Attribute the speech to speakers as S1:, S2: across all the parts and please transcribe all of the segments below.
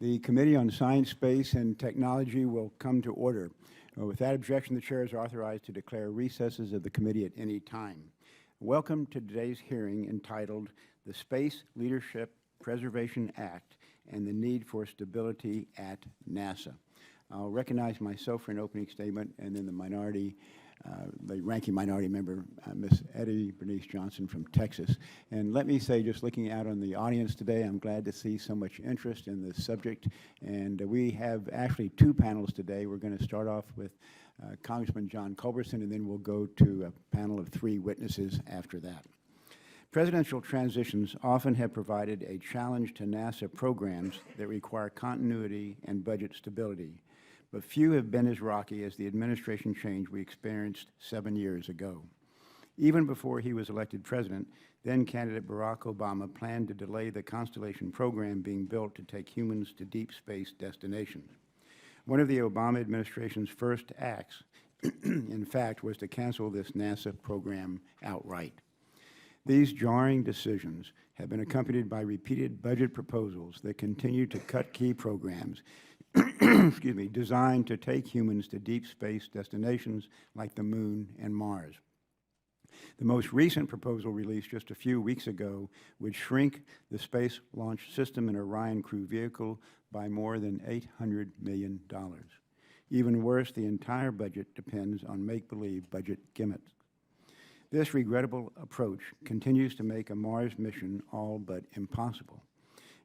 S1: The Committee on Science, Space, and Technology will come to order. Without objection, the chair is authorized to declare recesses of the committee at any time. Welcome to today's hearing entitled The Space Leadership Preservation Act and the Need for Stability at NASA. I'll recognize myself for an opening statement, and then the ranking minority member, Ms. Eddie Bernice Johnson from Texas. And let me say, just looking out on the audience today, I'm glad to see so much interest in this subject. And we have actually two panels today. We're going to start off with Congressman John Culberson, and then we'll go to a panel of three witnesses after that. Presidential transitions often have provided a challenge to NASA programs that require continuity and budget stability. But few have been as rocky as the administration change we experienced 7 years ago. Even before he was elected president, then-candidate Barack Obama planned to delay the Constellation program being built to take humans to deep space destinations. One of the Obama administration's first acts, in fact, was to cancel this NASA program outright. These jarring decisions have been accompanied by repeated budget proposals that continue to cut key programs excuse me, designed to take humans to deep space destinations like the Moon and Mars. The most recent proposal released just a few weeks ago would shrink the Space Launch System and Orion crew vehicle by more than $800 million. Even worse, the entire budget depends on make-believe budget gimmicks. This regrettable approach continues to make a Mars mission all but impossible.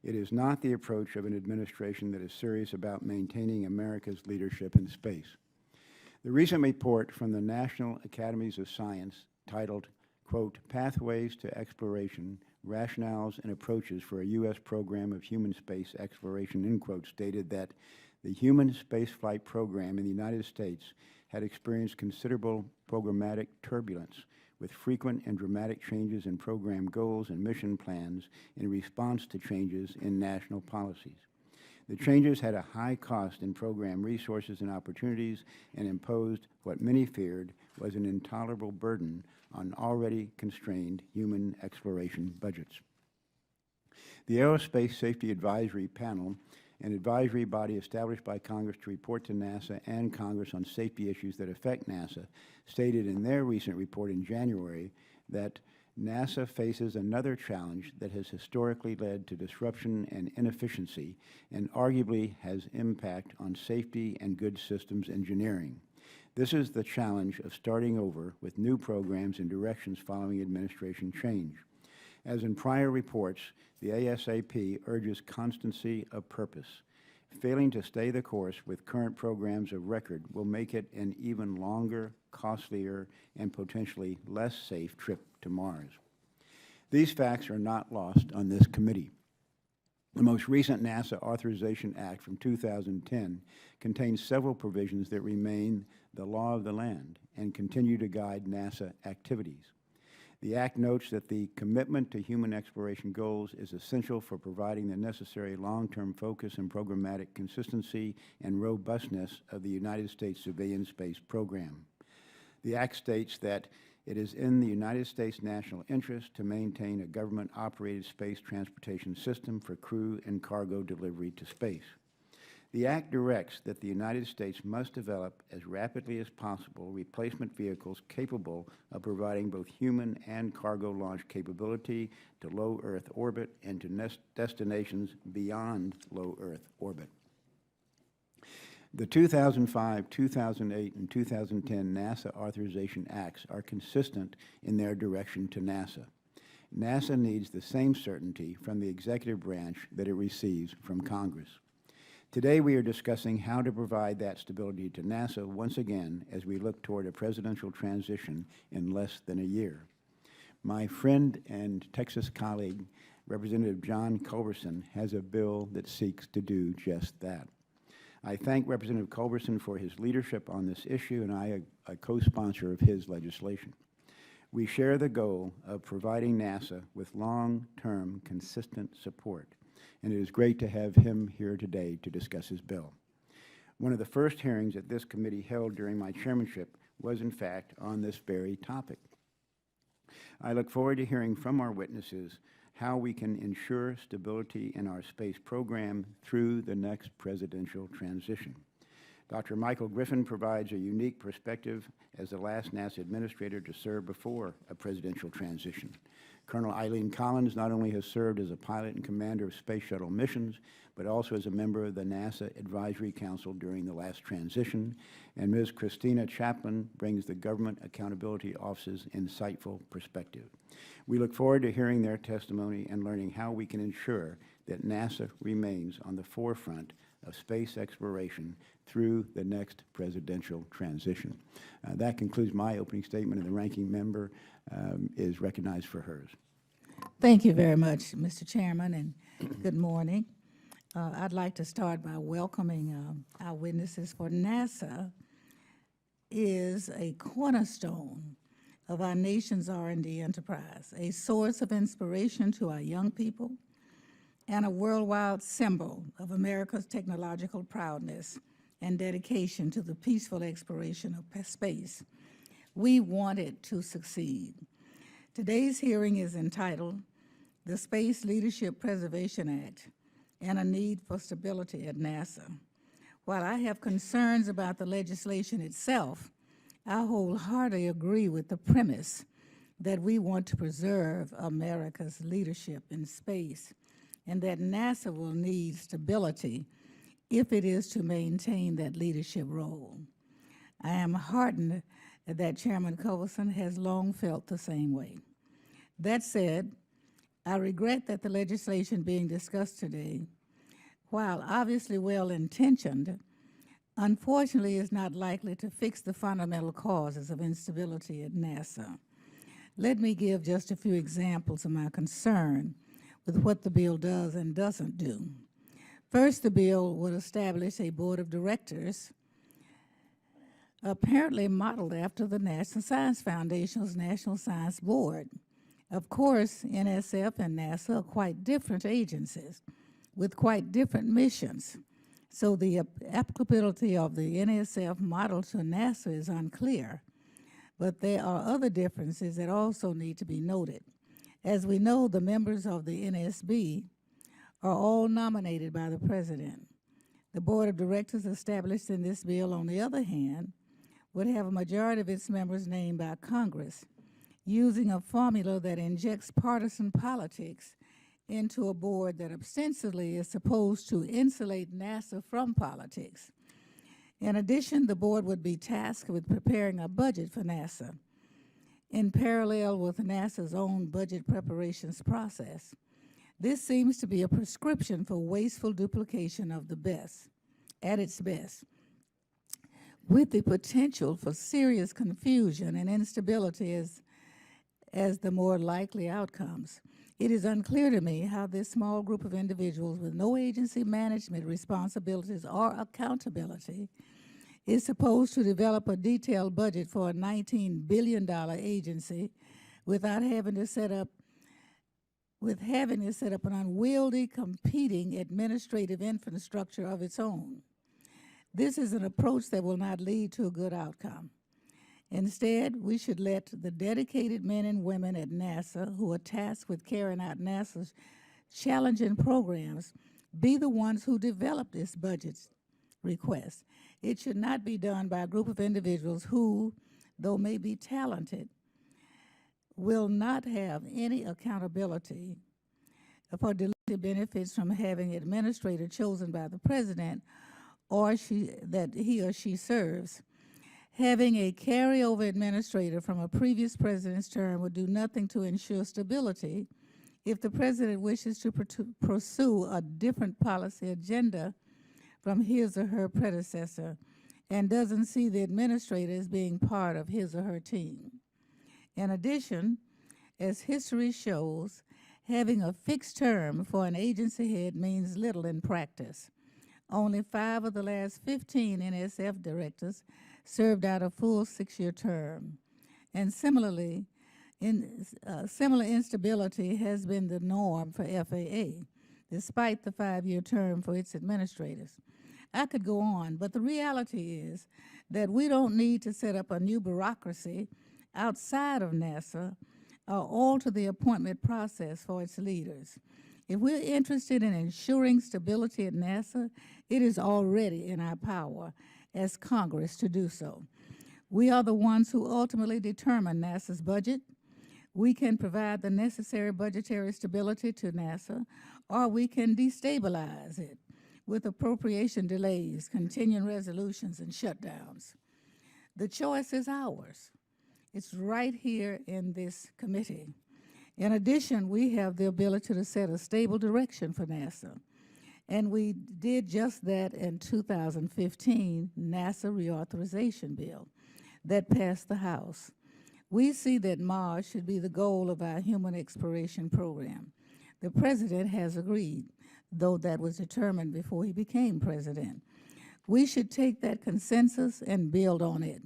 S1: It is not the approach of an administration that is serious about maintaining America's leadership in space. The recent report from the National Academies of Science titled, quote, Pathways to Exploration, Rationales and Approaches for a U.S. Program of Human Space Exploration, end quote, stated that the human spaceflight program in the United States had experienced considerable programmatic turbulence, with frequent and dramatic changes in program goals and mission plans in response to changes in national policies. The changes had a high cost in program resources and opportunities and imposed what many feared was an intolerable burden on already constrained human exploration budgets. The Aerospace Safety Advisory Panel, an advisory body established by Congress to report to NASA and Congress on safety issues that affect NASA, stated in their recent report in January that NASA faces another challenge that has historically led to disruption and inefficiency and arguably has impact on safety and good systems engineering. This is the challenge of starting over with new programs and directions following administration change. As in prior reports, the ASAP urges constancy of purpose. Failing to stay the course with current programs of record will make it an even longer, costlier, and potentially less safe trip to Mars. These facts are not lost on this committee. The most recent NASA Authorization Act from 2010 contains several provisions that remain the law of the land and continue to guide NASA activities. The Act notes that the commitment to human exploration goals is essential for providing the necessary long-term focus and programmatic consistency and robustness of the United States civilian space program. The Act states that it is in the United States national interest to maintain a government-operated space transportation system for crew and cargo delivery to space. The Act directs that the United States must develop as rapidly as possible replacement vehicles capable of providing both human and cargo launch capability to low Earth orbit and to destinations beyond low Earth orbit. The 2005, 2008, and 2010 NASA Authorization Acts are consistent in their direction to NASA. NASA needs the same certainty from the executive branch that it receives from Congress. Today we are discussing how to provide that stability to NASA once again as we look toward a presidential transition in less than a year. My friend and Texas colleague, Representative John Culberson, has a bill that seeks to do just that. I thank Representative Culberson for his leadership on this issue, and I am a co-sponsor of his legislation. We share the goal of providing NASA with long-term, consistent support, and it is great to have him here today to discuss his bill. One of the first hearings that this committee held during my chairmanship was, in fact, on this very topic. I look forward to hearing from our witnesses how we can ensure stability in our space program through the next presidential transition. Dr. Michael Griffin provides a unique perspective as the last NASA administrator to serve before a presidential transition. Colonel Eileen Collins not only has served as a pilot and commander of space shuttle missions, but also as a member of the NASA Advisory Council during the last transition, and Ms. Cristina Chaplain brings the Government Accountability Office's insightful perspective. We look forward to hearing their testimony and learning how we can ensure that NASA remains on the forefront of space exploration through the next presidential transition. That concludes my opening statement, and the ranking member is recognized for hers.
S2: Thank you very much, Mr. Chairman, and good morning. I'd like to start by welcoming our witnesses. For NASA is a cornerstone of our nation's R&D enterprise, a source of inspiration to our young people, and a worldwide symbol of America's technological proudness and dedication to the peaceful exploration of space. We want it to succeed. Today's hearing is entitled The Space Leadership Preservation Act and a Need for Stability at NASA. While I have concerns about the legislation itself, I wholeheartedly agree with the premise that we want to preserve America's leadership in space, and that NASA will need stability if it is to maintain that leadership role. I am heartened that Chairman Culberson has long felt the same way. That said, I regret that the legislation being discussed today, while obviously well-intentioned, unfortunately is not likely to fix the fundamental causes of instability at NASA. Let me give just a few examples of my concern with what the bill does and doesn't do. First, the bill would establish a board of directors apparently modeled after the National Science Foundation's National Science Board. Of course, NSF and NASA are quite different agencies with quite different missions, so the applicability of the NSF model to NASA is unclear. But there are other differences that also need to be noted. As we know, the members of the NSB are all nominated by the President. The Board of Directors established in this bill, on the other hand, would have a majority of its members named by Congress, using a formula that injects partisan politics into a board that ostensibly is supposed to insulate NASA from politics. In addition, the board would be tasked with preparing a budget for NASA, in parallel with NASA's own budget preparations process. This seems to be a prescription for wasteful duplication of the best, at its best, with the potential for serious confusion and instability as the more likely outcomes. It is unclear to me how this small group of individuals with no agency management responsibilities or accountability is supposed to develop a detailed budget for a $19 billion agency without having to set up an unwieldy competing administrative infrastructure of its own. This is an approach that will not lead to a good outcome. Instead, we should let the dedicated men and women at NASA who are tasked with carrying out NASA's challenging programs be the ones who develop this budget request. It should not be done by a group of individuals who, though may be talented, will not have any accountability for deleted benefits from having an administrator chosen by the President or that he or she serves. Having a carryover administrator from a previous president's term would do nothing to ensure stability if the President wishes to pursue a different policy agenda from his or her predecessor and doesn't see the administrator as being part of his or her team. In addition, as history shows, having a fixed term for an agency head means little in practice. Only 5 of the last 15 NSF directors served out a full 6-year term. And similarly, similar instability has been the norm for FAA, despite the 5-year term for its administrators. I could go on, but the reality is that we don't need to set up a new bureaucracy outside of NASA or alter the appointment process for its leaders. If we're interested in ensuring stability at NASA, it is already in our power as Congress to do so. We are the ones who ultimately determine NASA's budget. We can provide the necessary budgetary stability to NASA, or we can destabilize it with appropriation delays, continuing resolutions, and shutdowns. The choice is ours. It's right here in this committee. In addition, we have the ability to set a stable direction for NASA. And we did just that in 2015 NASA reauthorization bill that passed the House. We see that Mars should be the goal of our human exploration program. The president has agreed, though that was determined before he became president. We should take that consensus and build on it,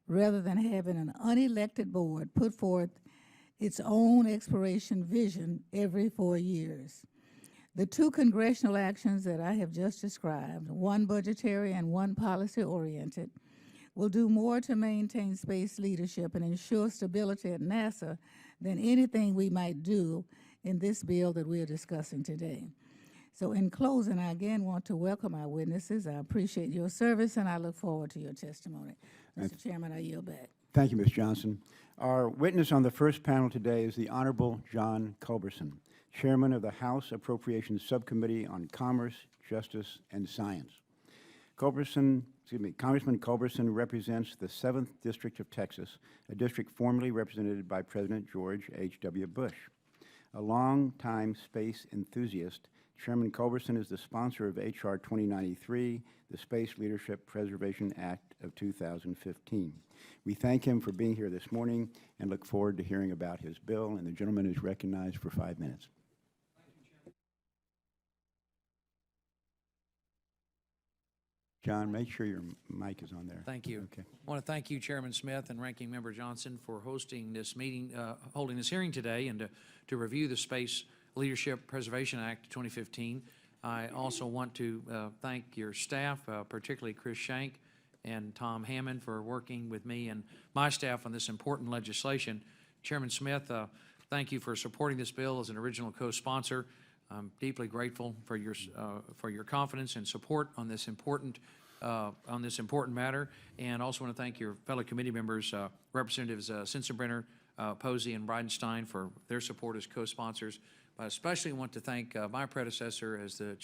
S2: rather than having an unelected board put forth its own exploration vision every 4 years. The two congressional actions that I have just described, one budgetary and one policy-oriented, will do more to maintain space leadership and ensure stability at NASA than anything we might do in this bill that we are discussing today. So in closing, I again want to welcome our witnesses. I appreciate your service, and I look forward to your testimony. Mr. Chairman, I yield back.
S1: Thank you, Ms. Johnson. Our witness on the first panel today is the Honorable John Culberson, Chairman of the House Appropriations Subcommittee on Commerce, Justice, and Science. Congressman Culberson represents the 7th District of Texas, a district formerly represented by President George H.W. Bush. A longtime space enthusiast, Chairman Culberson is the sponsor of H.R. 2093, the Space Leadership Preservation Act of 2015. We thank him for being here this morning and look forward to hearing about his bill, and the gentleman is recognized for 5 minutes. John, make sure your mic is on there.
S3: Thank you.
S1: Okay.
S3: I want to thank you, Chairman Smith and Ranking Member Johnson, for hosting this meeting, holding this hearing today, and to review the Space Leadership Preservation Act of 2015. I also want to thank your staff, particularly Chris Shank and Tom Hammond, for working with me and my staff on this important legislation. Chairman Smith, thank you for supporting this bill as an original co-sponsor. I'm deeply grateful for your confidence and support on this important matter, and also want to thank your fellow committee members, Representatives Sensenbrenner, Posey, and Bridenstine, for their support as co-sponsors. I especially want to thank my predecessor as the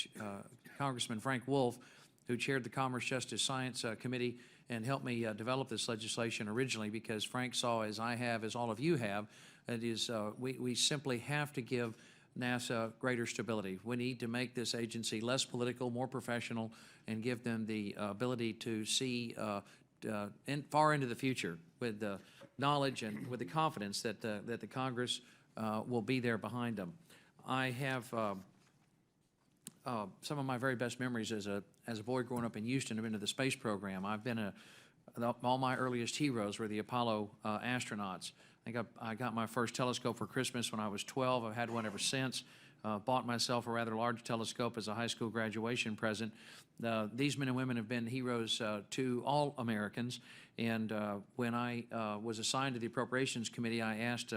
S3: Congressman Frank Wolf, who chaired the Commerce, Justice, Science Committee and helped me develop this legislation originally, because Frank saw, as I have, as all of you have, it is we simply have to give NASA greater stability. We need to make this agency less political, more professional, and give them the ability to see far into the future with the knowledge and with the confidence that the Congress will be there behind them. I have some of my very best memories as a boy growing up in Houston. I've been to the space program. I've been all my earliest heroes were the Apollo astronauts. I think I got my first telescope for Christmas when I was 12. I've had one ever since. Bought myself a rather large telescope as a high school graduation present. These men and women have been heroes to all Americans. And when I was assigned to the Appropriations Committee, I asked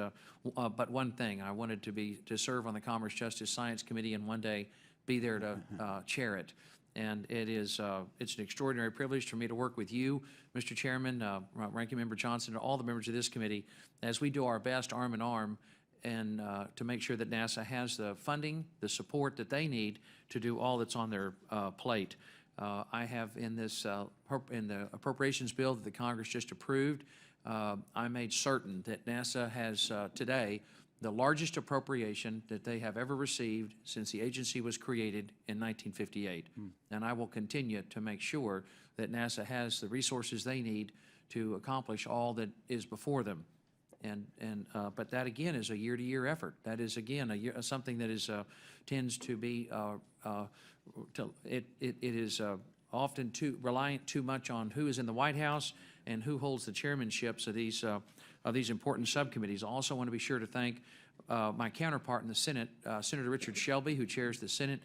S3: but one thing. I wanted to serve on the Commerce, Justice, Science Committee, and one day be there to chair it. And it's an extraordinary privilege for me to work with you, Mr. Chairman, Ranking Member Johnson, and all the members of this committee as we do our best arm in arm and to make sure that NASA has the funding, the support that they need to do all that's on their plate. I have in the appropriations bill that the Congress just approved, I made certain that NASA has today the largest appropriation that they have ever received since the agency was created in 1958. And I will continue to make sure that NASA has the resources they need to accomplish all that is before them. But that again is a year-to-year effort. That is again something that is tends to be it is often reliant too much on who is in the White House and who holds the chairmanships of these important subcommittees. I also want to be sure to thank my counterpart in the Senate, Senator Richard Shelby, who chairs the Senate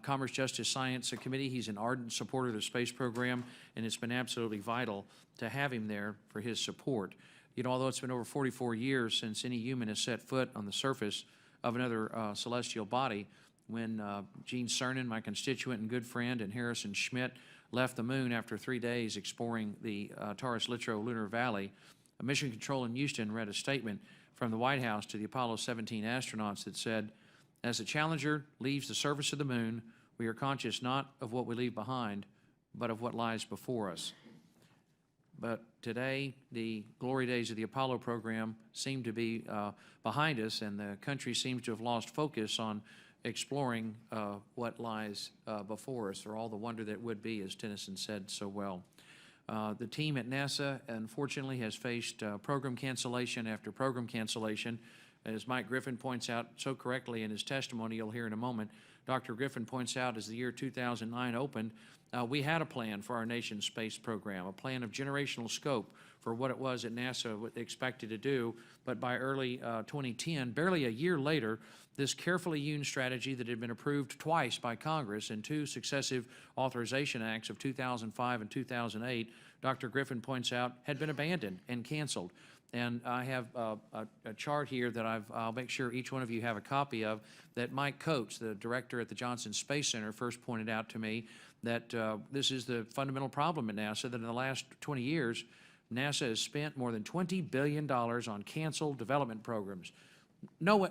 S3: Commerce, Justice, Science Committee. He's an ardent supporter of the space program, and it's been absolutely vital to have him there for his support. You know, although it's been over 44 years since any human has set foot on the surface of another celestial body, when Gene Cernan, my constituent and good friend, and Harrison Schmitt left the moon after 3 days exploring the Taurus-Littrow Lunar Valley, Mission Control in Houston read a statement from the White House to the Apollo 17 astronauts that said, "As the Challenger leaves the surface of the moon, we are conscious not of what we leave behind, but of what lies before us." But today, the glory days of the Apollo program seem to be behind us, and the country seems to have lost focus on exploring what lies before us, or all the wonder that would be, as Tennyson said so well. The team at NASA, unfortunately, has faced program cancellation after program cancellation. As Mike Griffin points out so correctly in his testimony you'll hear in a moment, Dr. Griffin points out as the year 2009 opened, we had a plan for our nation's space program, a plan of generational scope for what it was that NASA expected to do. But by early 2010, barely a year later, this carefully hewn strategy that had been approved twice by Congress in 2 successive authorization acts of 2005 and 2008, Dr. Griffin points out, had been abandoned and canceled. And I have a chart here that I'll make sure each one of you have a copy of, that Mike Coates, the director at the Johnson Space Center, first pointed out to me, that this is the fundamental problem at NASA, that in the last 20 years, NASA has spent more than $20 billion on canceled development programs. No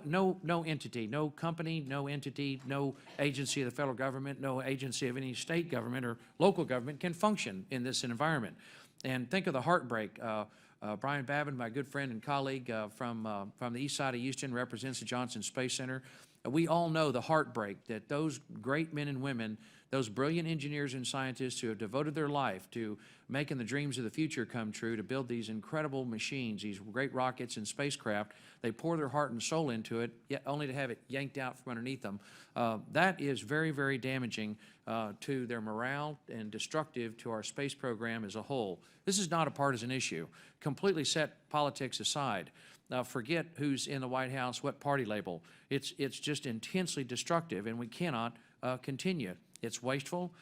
S3: entity, no company, no entity, no agency of the federal government, no agency of any state government or local government can function in this environment. And think of the heartbreak. Brian Babin, my good friend and colleague from the east side of Houston, represents the Johnson Space Center. We all know the heartbreak that those great men and women, those brilliant engineers and scientists who have devoted their life to making the dreams of the future come true, to build these incredible machines, these great rockets and spacecraft, they pour their heart and soul into it, yet only to have it yanked out from underneath them. That is very, very damaging to their morale and destructive to our space program as a whole. This is not a partisan issue. Completely set politics aside. Forget who's in the White House, what party label. It's just intensely destructive, and we cannot continue. It's wasteful,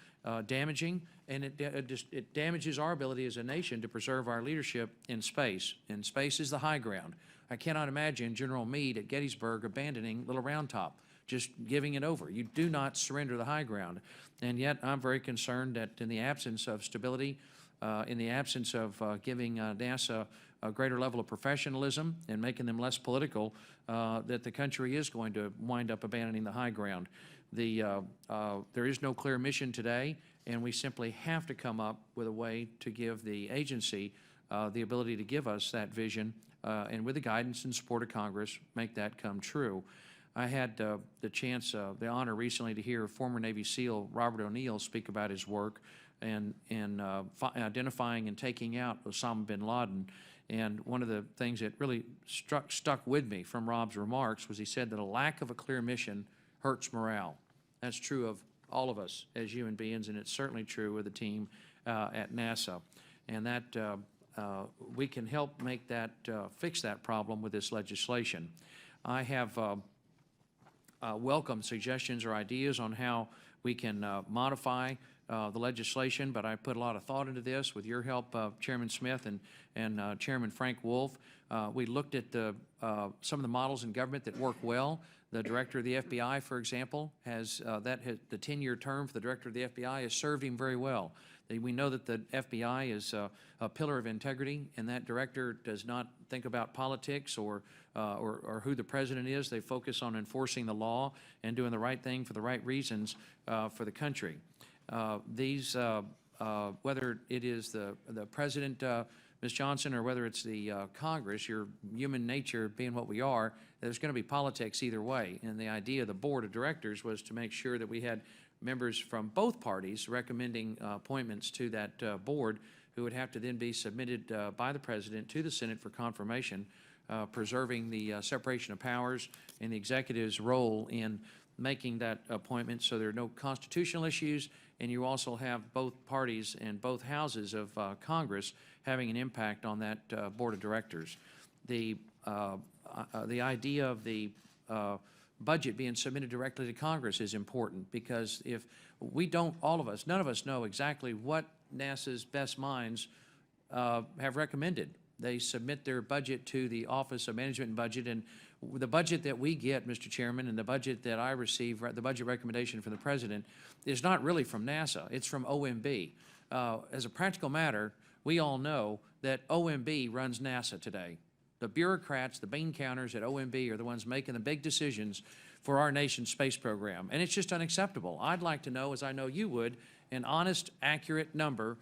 S3: damaging, and it damages our ability as a nation to preserve our leadership in space. And space is the high ground. I cannot imagine General Meade at Gettysburg abandoning Little Round Top, just giving it over. You do not surrender the high ground. And yet I'm very concerned that in the absence of stability, in the absence of giving NASA a greater level of professionalism and making them less political, that the country is going to wind up abandoning the high ground. There is no clear mission today, and we simply have to come up with a way to give the agency the ability to give us that vision, and with the guidance and support of Congress, make that come true. I had the chance, the honor recently to hear former Navy SEAL Robert O'Neill speak about his work and identifying and taking out Osama bin Laden. And one of the things that really stuck with me from Rob's remarks was he said that a lack of a clear mission hurts morale. That's true of all of us as human beings, and it's certainly true with the team at NASA. And that we can help make that, fix that problem with this legislation. I have welcomed suggestions or ideas on how we can modify the legislation, but I put a lot of thought into this with your help, Chairman Smith and Chairman Frank Wolf. We looked at some of the models in government that work well. The director of the FBI, for example, has the 10-year term for the director of the FBI has served him very well. We know that the FBI is a pillar of integrity, and that director does not think about politics or who the president is. They focus on enforcing the law and doing the right thing for the right reasons for the country. Whether it is the president, Ms. Johnson, or whether it's the Congress, your human nature being what we are, there's going to be politics either way. And the idea of the board of directors was to make sure that we had members from both parties recommending appointments to that board, who would have to then be submitted by the president to the Senate for confirmation, preserving the separation of powers and the executive's role in making that appointment so there are no constitutional issues, and you also have both parties and both houses of Congress having an impact on that board of directors. The idea of the budget being submitted directly to Congress is important, because if we don't, all of us, none of us know exactly what NASA's best minds have recommended. They submit their budget to the Office of Management and Budget, and the budget that we get, Mr. Chairman, and the budget that I receive, the budget recommendation from the President, is not really from NASA. It's from OMB. As a practical matter, we all know that OMB runs NASA today. The bureaucrats, the bean counters at OMB are the ones making the big decisions for our nation's space program, and it's just unacceptable. I'd like to know, as I know you would, an honest, accurate number.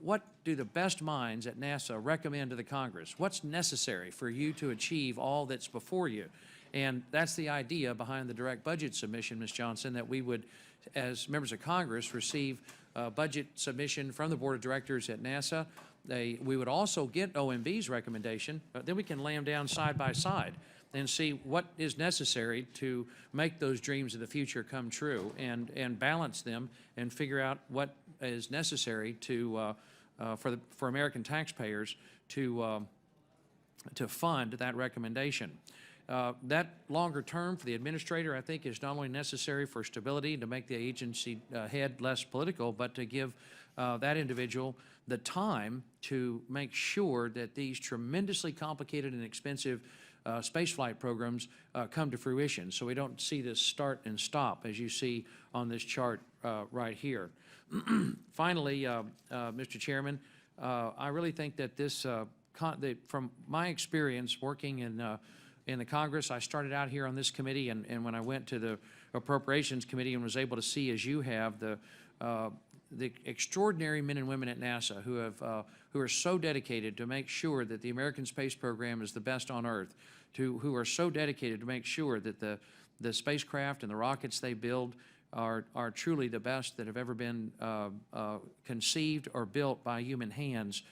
S3: What do the best minds at NASA recommend to the Congress? What's necessary for you to achieve all that's before you? And that's the idea behind the direct budget submission, Ms. Johnson, that we would, as members of Congress, receive a budget submission from the Board of Directors at NASA. We would also get OMB's recommendation, but then we can lay them down side by side and see what is necessary to make those dreams of the future come true, and balance them and figure out what is necessary to for American taxpayers to fund that recommendation. That longer term for the administrator, I think, is not only necessary for stability to make the agency head less political, but to give that individual the time to make sure that these tremendously complicated and expensive spaceflight programs come to fruition, so we don't see this start and stop, as you see on this chart right here. Finally, Mr. Chairman, I really think that this, from my experience working in the Congress, I started out here on this committee, and when I went to the Appropriations Committee and was able to see, as you have, the extraordinary men and women at NASA who are so dedicated to make sure that the American space program is the best on Earth, who are so dedicated to make sure that the spacecraft and the rockets they build are truly the best that have ever been conceived or built by human hands.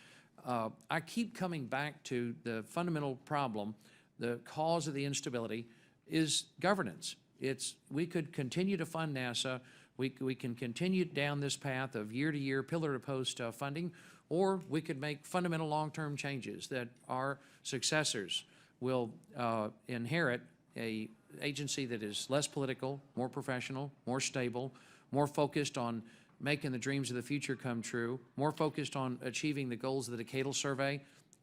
S3: I keep coming back to the fundamental problem. The cause of the instability is governance. We could continue to fund NASA. We can continue down this path of year-to-year, pillar-to-post funding, or we could make fundamental long-term changes that our successors will inherit an agency that is less political, more professional, more stable, more focused on making the dreams of the future come true, more focused on achieving the goals of the decadal survey.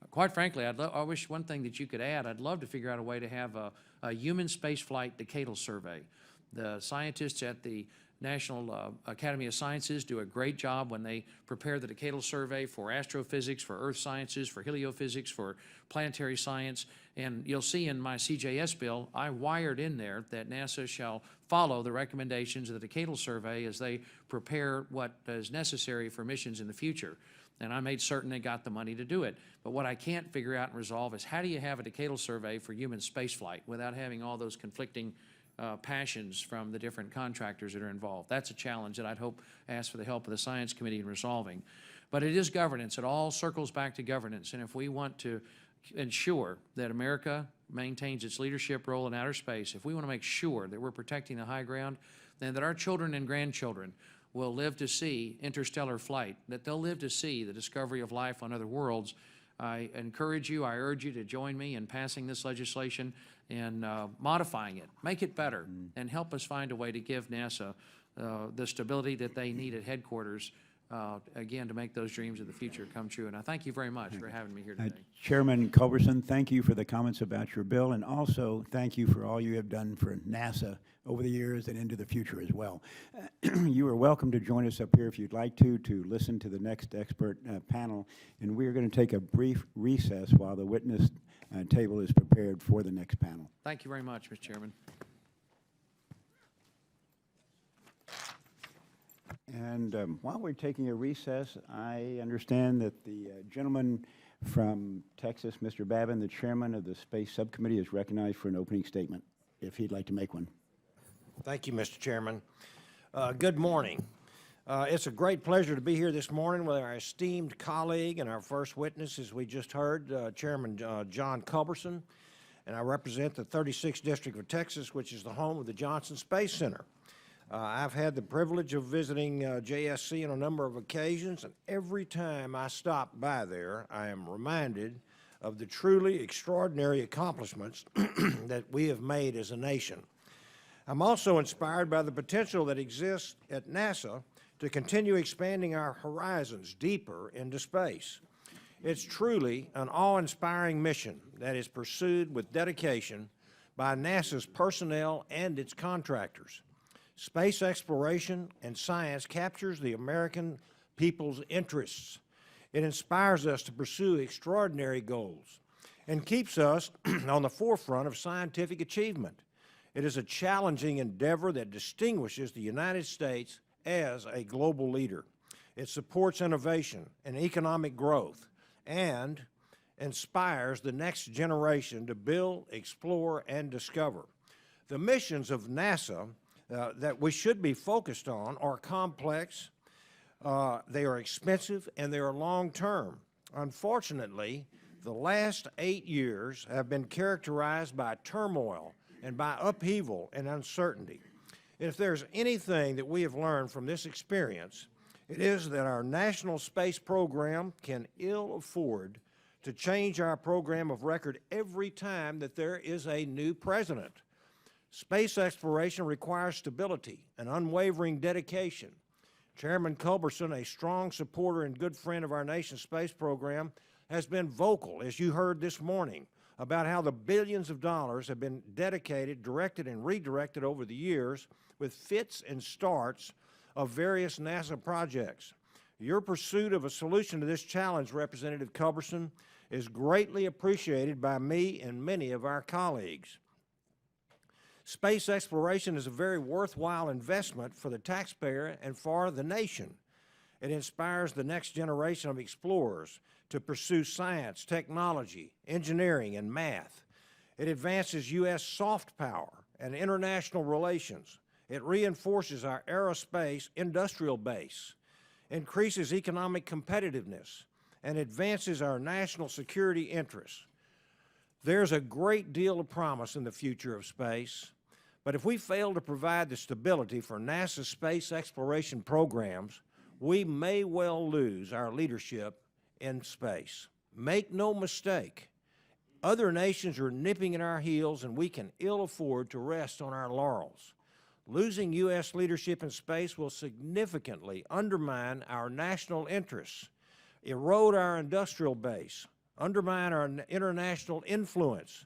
S3: Quite frankly, I wish one thing that you could add, I'd love to figure out a way to have a human spaceflight decadal survey. The scientists at the National Academy of Sciences do a great job when they prepare the decadal survey for astrophysics, for earth sciences, for heliophysics, for planetary science. And you'll see in my CJS bill, I wired in there that NASA shall follow the recommendations of the decadal survey as they prepare what is necessary for missions in the future. And I made certain they got the money to do it. But what I can't figure out and resolve is, how do you have a decadal survey for human spaceflight without having all those conflicting passions from the different contractors that are involved? That's a challenge that I'd hope ask for the help of the Science Committee in resolving. But it is governance. It all circles back to governance. And if we want to ensure that America maintains its leadership role in outer space, if we want to make sure that we're protecting the high ground, then that our children and grandchildren will live to see interstellar flight, that they'll live to see the discovery of life on other worlds, I encourage you, I urge you to join me in passing this legislation and modifying it, make it better, and help us find a way to give NASA the stability that they need at headquarters, again, to make those dreams of the future come true. And I thank you very much for having me here today.
S1: Chairman Culberson, thank you for the comments about your bill, and also thank you for all you have done for NASA over the years and into the future as well. You are welcome to join us up here if you'd like to listen to the next expert panel, and we are going to take a brief recess while the witness table is prepared for the next panel.
S3: Thank you very much, Mr. Chairman.
S1: And while we're taking a recess, I understand that the gentleman from Texas, Mr. Babin, the chairman of the Space Subcommittee, is recognized for an opening statement, if he'd like to make one.
S4: Thank you, Mr. Chairman. Good morning. It's a great pleasure to be here this morning with our esteemed colleague and our first witness, as we just heard, Chairman John Culberson, and I represent the 36th District of Texas, which is the home of the Johnson Space Center. I've had the privilege of visiting JSC on a number of occasions, and every time I stop by there, I am reminded of the truly extraordinary accomplishments that we have made as a nation. I'm also inspired by the potential that exists at NASA to continue expanding our horizons deeper into space. It's truly an awe-inspiring mission that is pursued with dedication by NASA's personnel and its contractors. Space exploration and science captures the American people's interests. It inspires us to pursue extraordinary goals and keeps us on the forefront of scientific achievement. It is a challenging endeavor that distinguishes the United States as a global leader. It supports innovation and economic growth and inspires the next generation to build, explore, and discover. The missions of NASA that we should be focused on are complex, they are expensive, and they are long-term. Unfortunately, the last 8 years have been characterized by turmoil and by upheaval and uncertainty. If there's anything that we have learned from this experience, it is that our national space program can ill afford to change our program of record every time that there is a new president. Space exploration requires stability and unwavering dedication. Chairman Culberson, a strong supporter and good friend of our nation's space program, has been vocal, as you heard this morning, about how the billions of dollars have been dedicated, directed, and redirected over the years with fits and starts of various NASA projects. Your pursuit of a solution to this challenge, Representative Culberson, is greatly appreciated by me and many of our colleagues. Space exploration is a very worthwhile investment for the taxpayer and for the nation. It inspires the next generation of explorers to pursue science, technology, engineering, and math. It advances U.S. soft power and international relations. It reinforces our aerospace industrial base, increases economic competitiveness, and advances our national security interests. There's a great deal of promise in the future of space, but if we fail to provide the stability for NASA's space exploration programs, we may well lose our leadership in space. Make no mistake, other nations are nipping at our heels, and we can ill afford to rest on our laurels. Losing U.S. leadership in space will significantly undermine our national interests, erode our industrial base, undermine our international influence,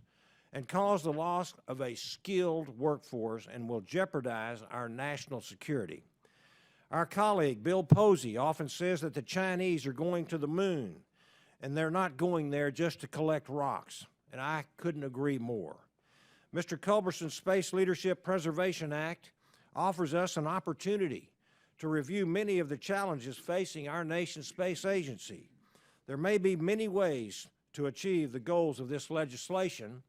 S4: and cause the loss of a skilled workforce, and will jeopardize our national security. Our colleague, Bill Posey, often says that the Chinese are going to the moon, and they're not going there just to collect rocks, and I couldn't agree more. Mr. Culberson's Space Leadership Preservation Act offers us an opportunity to review many of the challenges facing our nation's space agency. There may be many ways to achieve the goals of this legislation,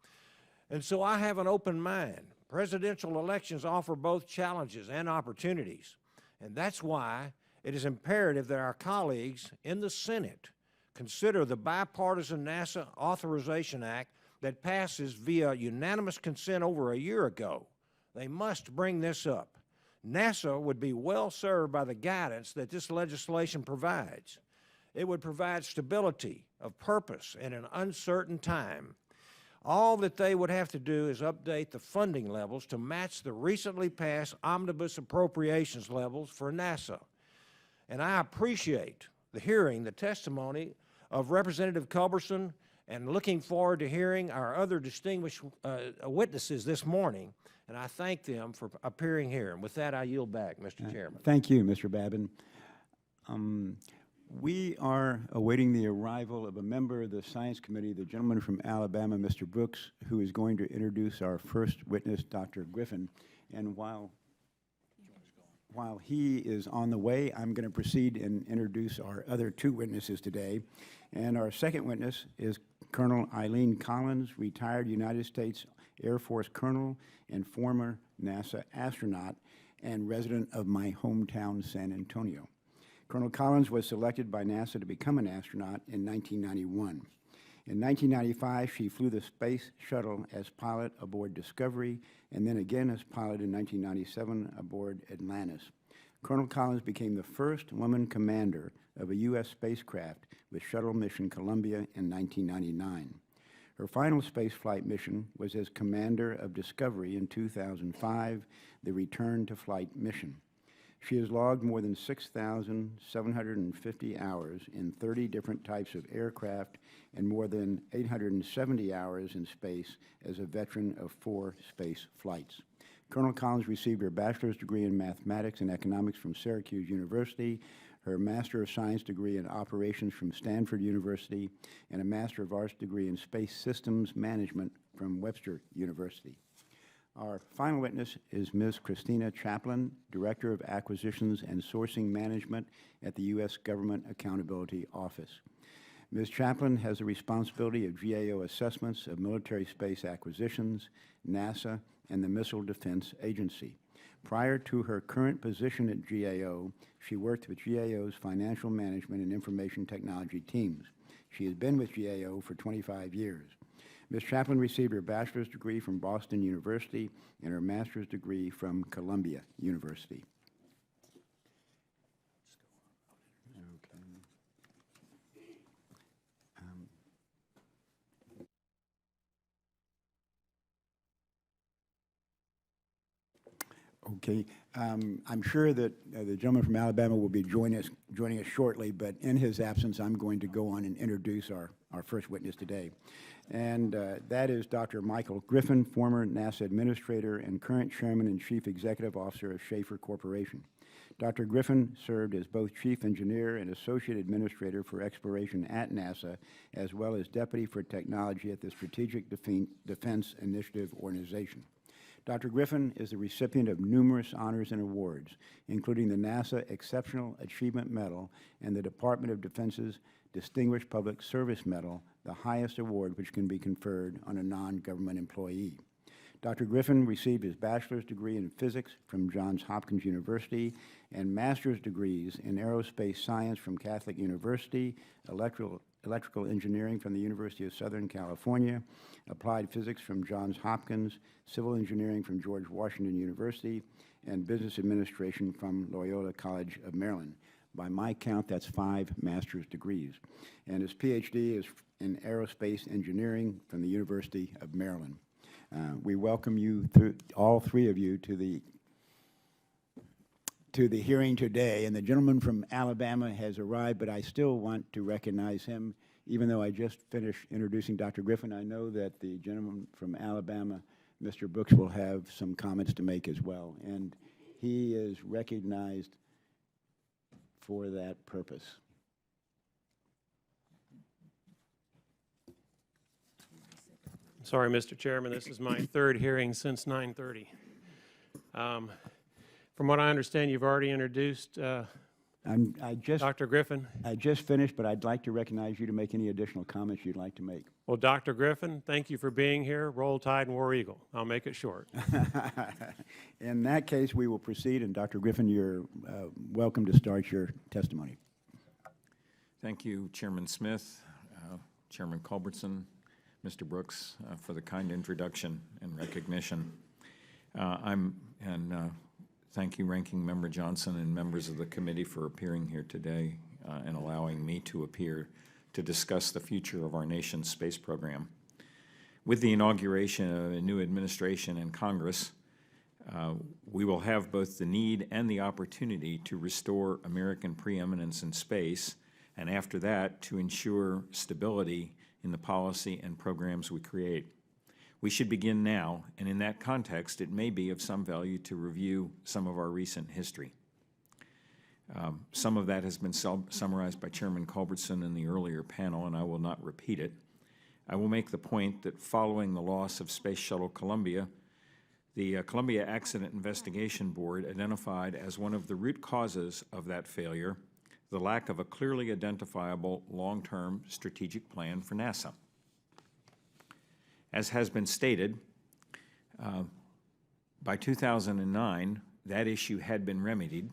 S4: and so I have an open mind. Presidential elections offer both challenges and opportunities, and that's why it is imperative that our colleagues in the Senate consider the bipartisan NASA Authorization Act that passes via unanimous consent over a year ago. They must bring this up. NASA would be well served by the guidance that this legislation provides. It would provide stability of purpose in an uncertain time. All that they would have to do is update the funding levels to match the recently passed omnibus appropriations levels for NASA. And I appreciate the testimony of Representative Culberson, and looking forward to hearing our other distinguished witnesses this morning. And I thank them for appearing here. And with that, I yield back, Mr. Chairman.
S1: Thank you, Mr. Babin. We are awaiting the arrival of a member of the Science Committee, the gentleman from Alabama, Mr. Brooks, who is going to introduce our first witness, Dr. Griffin. And while he is on the way, I'm going to proceed and introduce our other two witnesses today. And our second witness is Colonel Eileen Collins, retired United States Air Force colonel and former NASA astronaut and resident of my hometown, San Antonio. Colonel Collins was selected by NASA to become an astronaut in 1991. In 1995, she flew the Space Shuttle as pilot aboard Discovery, and then again as pilot in 1997 aboard Atlantis. Colonel Collins became the first woman commander of a U.S. spacecraft with Shuttle Mission Columbia in 1999. Her final spaceflight mission was as commander of Discovery in 2005, the return to flight mission. She has logged more than 6,750 hours in 30 different types of aircraft and more than 870 hours in space as a veteran of 4 space flights. Colonel Collins received her bachelor's degree in mathematics and economics from Syracuse University, her Master of Science degree in operations from Stanford University, and a Master of Arts degree in space systems management from Webster University. Our final witness is Ms. Cristina Chaplain, Director of Acquisitions and Sourcing Management at the U.S. Government Accountability Office. Ms. Chaplain has the responsibility of GAO assessments of military space acquisitions, NASA, and the Missile Defense Agency. Prior to her current position at GAO, she worked with GAO's financial management and information technology teams. She has been with GAO for 25 years. Ms. Chaplain received her bachelor's degree from Boston University and her master's degree from Columbia University. Okay, I'm sure that the gentleman from Alabama will be joining us shortly, but in his absence, I'm going to go on and introduce our first witness today. And that is Dr. Michael Griffin, former NASA administrator and current chairman and chief executive officer of Schaefer Corporation. Dr. Griffin served as both chief engineer and associate administrator for exploration at NASA, as well as deputy for technology at the Strategic Defense Initiative Organization. Dr. Griffin is the recipient of numerous honors and awards, including the NASA Exceptional Achievement Medal and the Department of Defense's Distinguished Public Service Medal, the highest award which can be conferred on a non-government employee. Dr. Griffin received his bachelor's degree in physics from Johns Hopkins University and master's degrees in aerospace science from Catholic University, electrical engineering from the University of Southern California, applied physics from Johns Hopkins, civil engineering from George Washington University, and business administration from Loyola College of Maryland. By my count, that's 5 master's degrees. And his PhD is in aerospace engineering from the University of Maryland. We welcome you, all 3 of you, to the hearing today. And the gentleman from Alabama has arrived, but I still want to recognize him. Even though I just finished introducing Dr. Griffin, I know that the gentleman from Alabama, Mr. Brooks, will have some comments to make as well. And he is recognized for that purpose.
S5: Sorry, Mr. Chairman, this is my 3rd hearing since 9:30. From what I understand, you've already introduced Dr. Griffin.
S1: I just finished, but I'd like to recognize you to make any additional comments you'd like to make.
S5: Well, Dr. Griffin, thank you for being here. Roll Tide and War Eagle. I'll make it short.
S1: In that case, we will proceed, and Dr. Griffin, you're welcome to start your testimony.
S6: Thank you, Chairman Smith, Chairman Culberson, Mr. Brooks, for the kind introduction and recognition. Thank you, Ranking Member Johnson and members of the committee for appearing here today and allowing me to appear to discuss the future of our nation's space program. With the inauguration of a new administration and Congress, we will have both the need and the opportunity to restore American preeminence in space, and after that, to ensure stability in the policy and programs we create. We should begin now, and in that context, it may be of some value to review some of our recent history. Some of that has been summarized by Chairman Culberson in the earlier panel, and I will not repeat it. I will make the point that following the loss of Space Shuttle Columbia, the Columbia Accident Investigation Board identified as one of the root causes of that failure the lack of a clearly identifiable long-term strategic plan for NASA. As has been stated, by 2009, that issue had been remedied,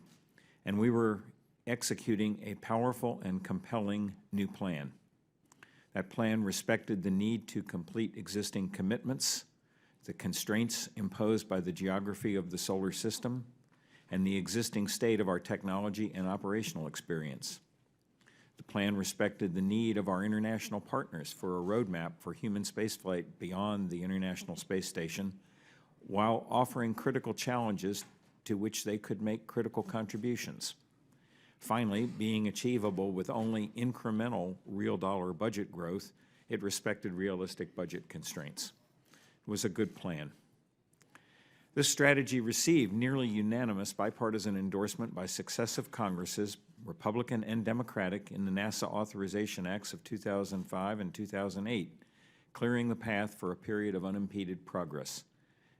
S6: and we were executing a powerful and compelling new plan. That plan respected the need to complete existing commitments, the constraints imposed by the geography of the solar system, and the existing state of our technology and operational experience. The plan respected the need of our international partners for a roadmap for human spaceflight beyond the International Space Station, while offering critical challenges to which they could make critical contributions. Finally, being achievable with only incremental real dollar budget growth, it respected realistic budget constraints. It was a good plan. This strategy received nearly unanimous bipartisan endorsement by successive Congresses, Republican and Democratic, in the NASA Authorization Acts of 2005 and 2008, clearing the path for a period of unimpeded progress.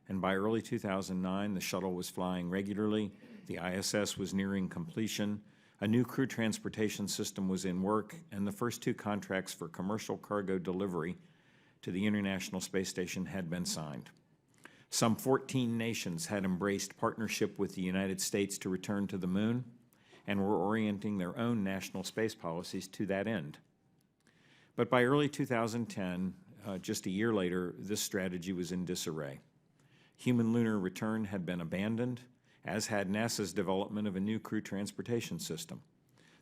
S6: And by early 2009, the shuttle was flying regularly, the ISS was nearing completion, a new crew transportation system was in work, and the first 2 contracts for commercial cargo delivery to the International Space Station had been signed. Some 14 nations had embraced partnership with the United States to return to the moon and were orienting their own national space policies to that end. But by early 2010, just a year later, this strategy was in disarray. Human lunar return had been abandoned, as had NASA's development of a new crew transportation system.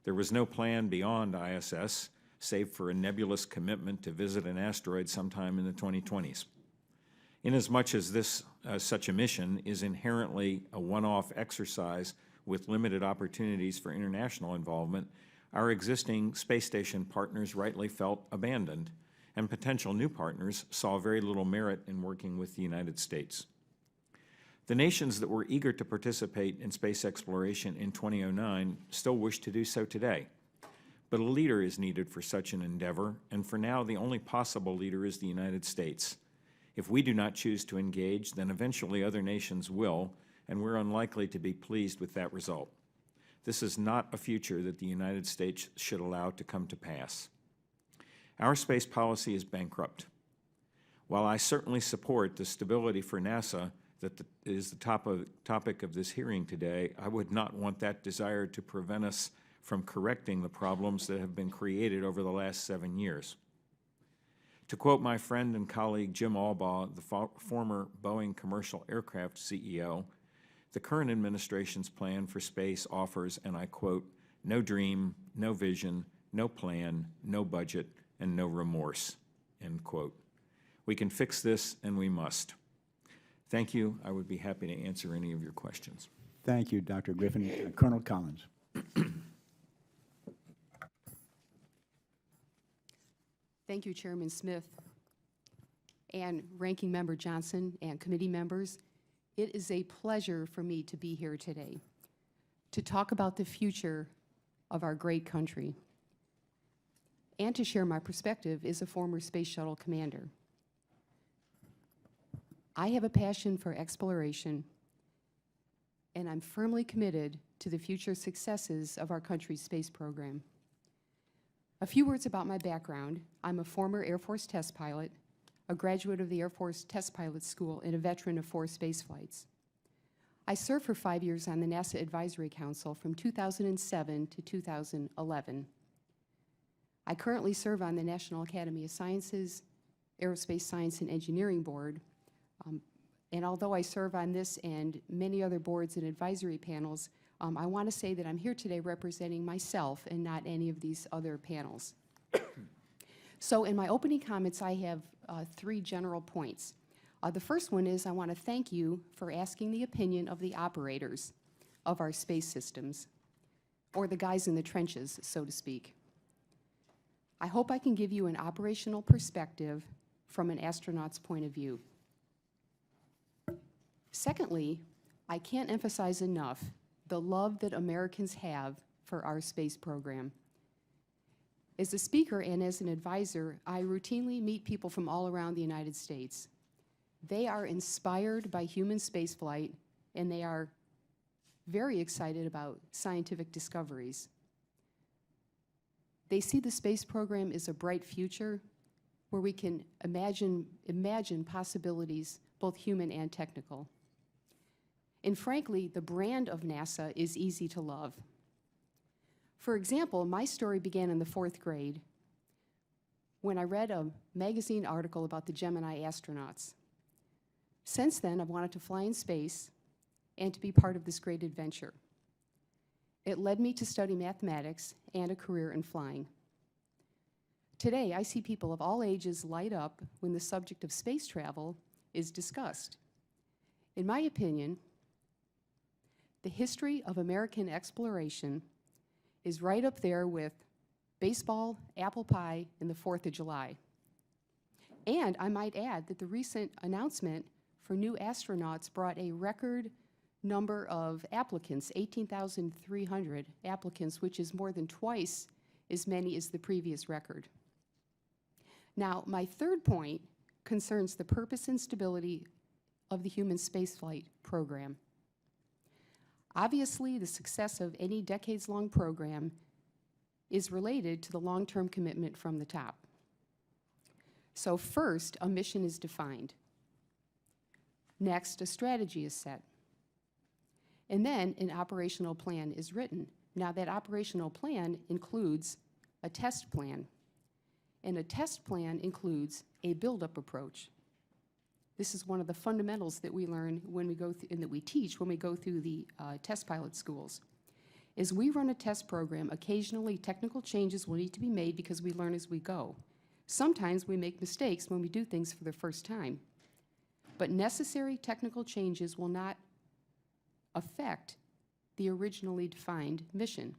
S6: There was no plan beyond ISS, save for a nebulous commitment to visit an asteroid sometime in the 2020s. Inasmuch as this such a mission is inherently a one-off exercise with limited opportunities for international involvement, our existing space station partners rightly felt abandoned, and potential new partners saw very little merit in working with the United States. The nations that were eager to participate in space exploration in 2009 still wish to do so today. But a leader is needed for such an endeavor, and for now the only possible leader is the United States. If we do not choose to engage, then eventually other nations will, and we're unlikely to be pleased with that result. This is not a future that the United States should allow to come to pass. Our space policy is bankrupt. While I certainly support the stability for NASA that is the topic of this hearing today, I would not want that desire to prevent us from correcting the problems that have been created over the last 7 years. To quote my friend and colleague Jim Albaugh, the former Boeing commercial aircraft CEO, the current administration's plan for space offers, and I quote, "no dream, no vision, no plan, no budget, and no remorse," end quote. We can fix this, and we must. Thank you. I would be happy to answer any of your questions.
S1: Thank you, Dr. Griffin. Colonel Collins.
S7: Thank you, Chairman Smith and Ranking Member Johnson and committee members. It is a pleasure for me to be here today to talk about the future of our great country and to share my perspective as a former Space Shuttle commander. I have a passion for exploration, and I'm firmly committed to the future successes of our country's space program. A few words about my background. I'm a former Air Force test pilot, a graduate of the Air Force Test Pilot School, and a veteran of 4 space flights. I served for 5 years on the NASA Advisory Council from 2007 to 2011. I currently serve on the National Academy of Sciences, Aerospace Science and Engineering Board, and although I serve on this and many other boards and advisory panels, I want to say that I'm here today representing myself and not any of these other panels. So in my opening comments, I have 3 general points. The first one is I want to thank you for asking the opinion of the operators of our space systems, or the guys in the trenches, so to speak. I hope I can give you an operational perspective from an astronaut's point of view. Secondly, I can't emphasize enough the love that Americans have for our space program. As a speaker and as an advisor, I routinely meet people from all around the United States. They are inspired by human spaceflight, and they are very excited about scientific discoveries. They see the space program as a bright future where we can imagine possibilities, both human and technical. And frankly, the brand of NASA is easy to love. For example, my story began in the 4th grade when I read a magazine article about the Gemini astronauts. Since then, I've wanted to fly in space and to be part of this great adventure. It led me to study mathematics and a career in flying. Today, I see people of all ages light up when the subject of space travel is discussed. In my opinion, The history of American exploration is right up there with baseball, apple pie, and the 4th of July. And I might add that the recent announcement for new astronauts brought a record number of applicants, 18,300 applicants, which is more than twice as many as the previous record. Now, my third point concerns the purpose and stability of the human spaceflight program. Obviously, the success of any decades-long program is related to the long-term commitment from the top. So first, a mission is defined. Next, a strategy is set. And then an operational plan is written. Now, that operational plan includes a test plan. And a test plan includes a build-up approach. This is one of the fundamentals that we learn when we go through, and that we teach when we go through the test pilot schools. As we run a test program, occasionally technical changes will need to be made because we learn as we go. Sometimes we make mistakes when we do things for the first time. But necessary technical changes will not affect the originally defined mission.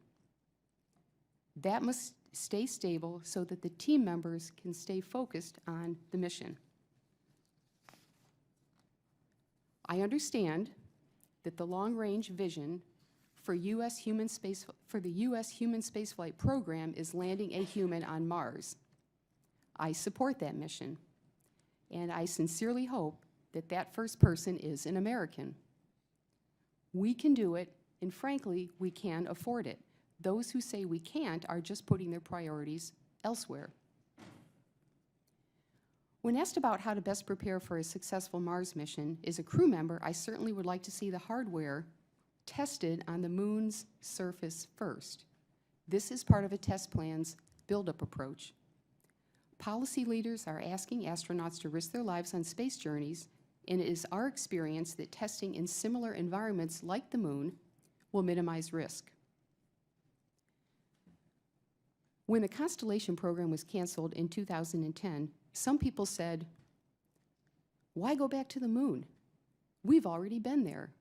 S7: That must stay stable so that the team members can stay focused on the mission. I understand that the long-range vision for the U.S. human spaceflight program is landing a human on Mars. I support that mission, and I sincerely hope that that first person is an American. We can do it, and frankly, we can afford it. Those who say we can't are just putting their priorities elsewhere. When asked about how to best prepare for a successful Mars mission, as a crew member, I certainly would like to see the hardware tested on the moon's surface first. This is part of a test plan's build-up approach. Policy leaders are asking astronauts to risk their lives on space journeys, and it is our experience that testing in similar environments like the moon will minimize risk. When the Constellation program was canceled in 2010, some people said, "Why go back to the moon? We've already been there."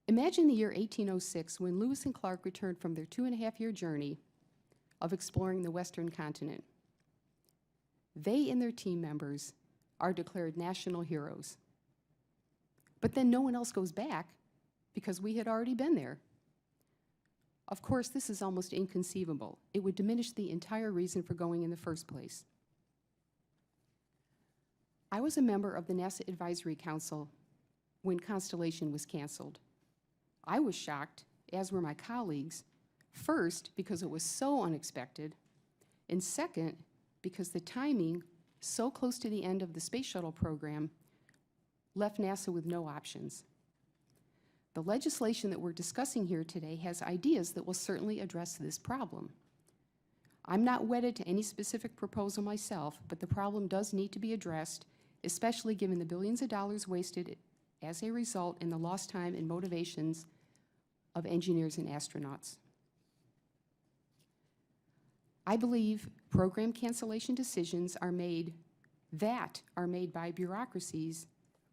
S7: Imagine the year 1806 when Lewis and Clark returned from their 2.5-year journey of exploring the western continent. They and their team members are declared national heroes. But then no one else goes back because we had already been there. Of course, this is almost inconceivable. It would diminish the entire reason for going in the first place. I was a member of the NASA Advisory Council when Constellation was canceled. I was shocked, as were my colleagues, first, because it was so unexpected, and second, because the timing, so close to the end of the Space Shuttle program, left NASA with no options. The legislation that we're discussing here today has ideas that will certainly address this problem. I'm not wedded to any specific proposal myself, but the problem does need to be addressed, especially given the billions of dollars wasted as a result in the lost time and motivations of engineers and astronauts. I believe program cancellation decisions are made by bureaucracies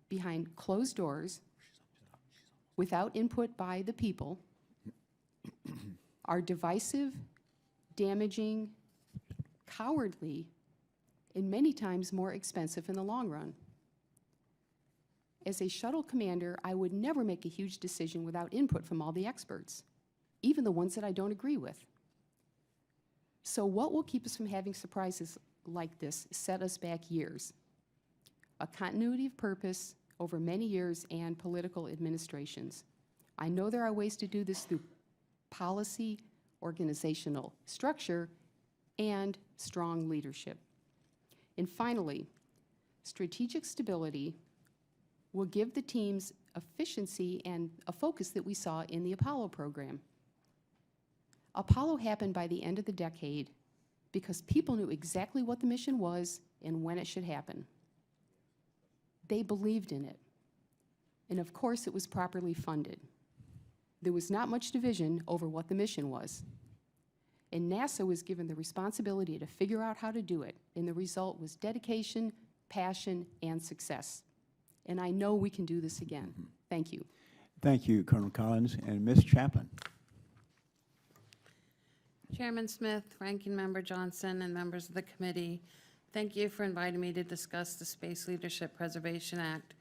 S7: behind closed doors, without input by the people, are divisive, damaging, cowardly, and many times more expensive in the long run. As a shuttle commander, I would never make a huge decision without input from all the experts, even the ones that I don't agree with. So what will keep us from having surprises like this set us back years? A continuity of purpose over many years and political administrations. I know there are ways to do this through policy, organizational structure, and strong leadership. And finally, strategic stability will give the teams efficiency and a focus that we saw in the Apollo program. Apollo happened by the end of the decade because people knew exactly what the mission was and when it should happen. They believed in it. And of course, it was properly funded. There was not much division over what the mission was. And NASA was given the responsibility to figure out how to do it. And the result was dedication, passion, and success. And I know we can do this again. Thank you.
S1: Thank you, Colonel Collins. And Ms. Chaplain.
S8: Chairman Smith, Ranking Member Johnson, and members of the committee, thank you for inviting me to discuss the Space Leadership Preservation Act.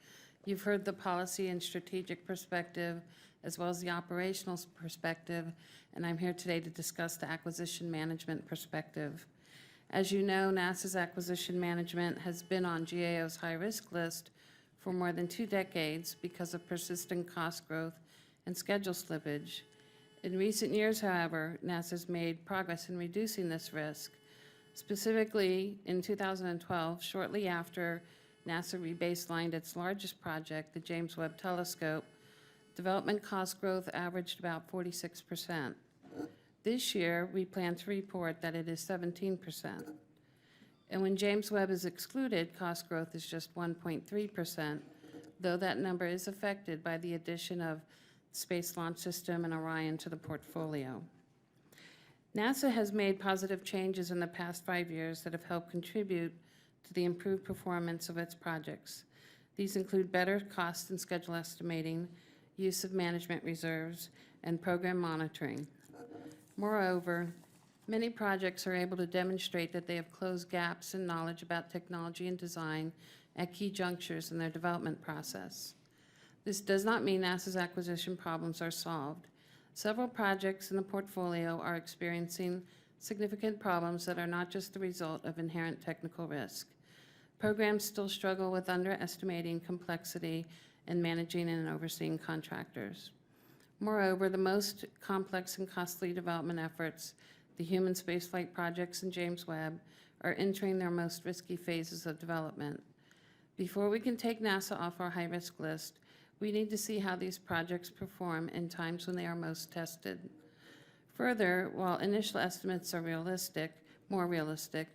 S8: You've heard the policy and strategic perspective, as well as the operational perspective, and I'm here today to discuss the acquisition management perspective. As you know, NASA's acquisition management has been on GAO's high-risk list for more than 2 decades because of persistent cost growth and schedule slippage. In recent years, however, NASA's made progress in reducing this risk. Specifically, in 2012, shortly after NASA rebaselined its largest project, the James Webb Telescope, development cost growth averaged about 46%. This year, we plan to report that it is 17%. And when James Webb is excluded, cost growth is just 1.3%, though that number is affected by the addition of Space Launch System and Orion to the portfolio. NASA has made positive changes in the past 5 years that have helped contribute to the improved performance of its projects. These include better cost and schedule estimating, use of management reserves, and program monitoring. Moreover, many projects are able to demonstrate that they have closed gaps in knowledge about technology and design at key junctures in their development process. This does not mean NASA's acquisition problems are solved. Several projects in the portfolio are experiencing significant problems that are not just the result of inherent technical risk. Programs still struggle with underestimating complexity and managing and overseeing contractors. Moreover, the most complex and costly development efforts, the human spaceflight projects and James Webb, are entering their most risky phases of development. Before we can take NASA off our high-risk list, we need to see how these projects perform in times when they are most tested. Further, while initial estimates are more realistic,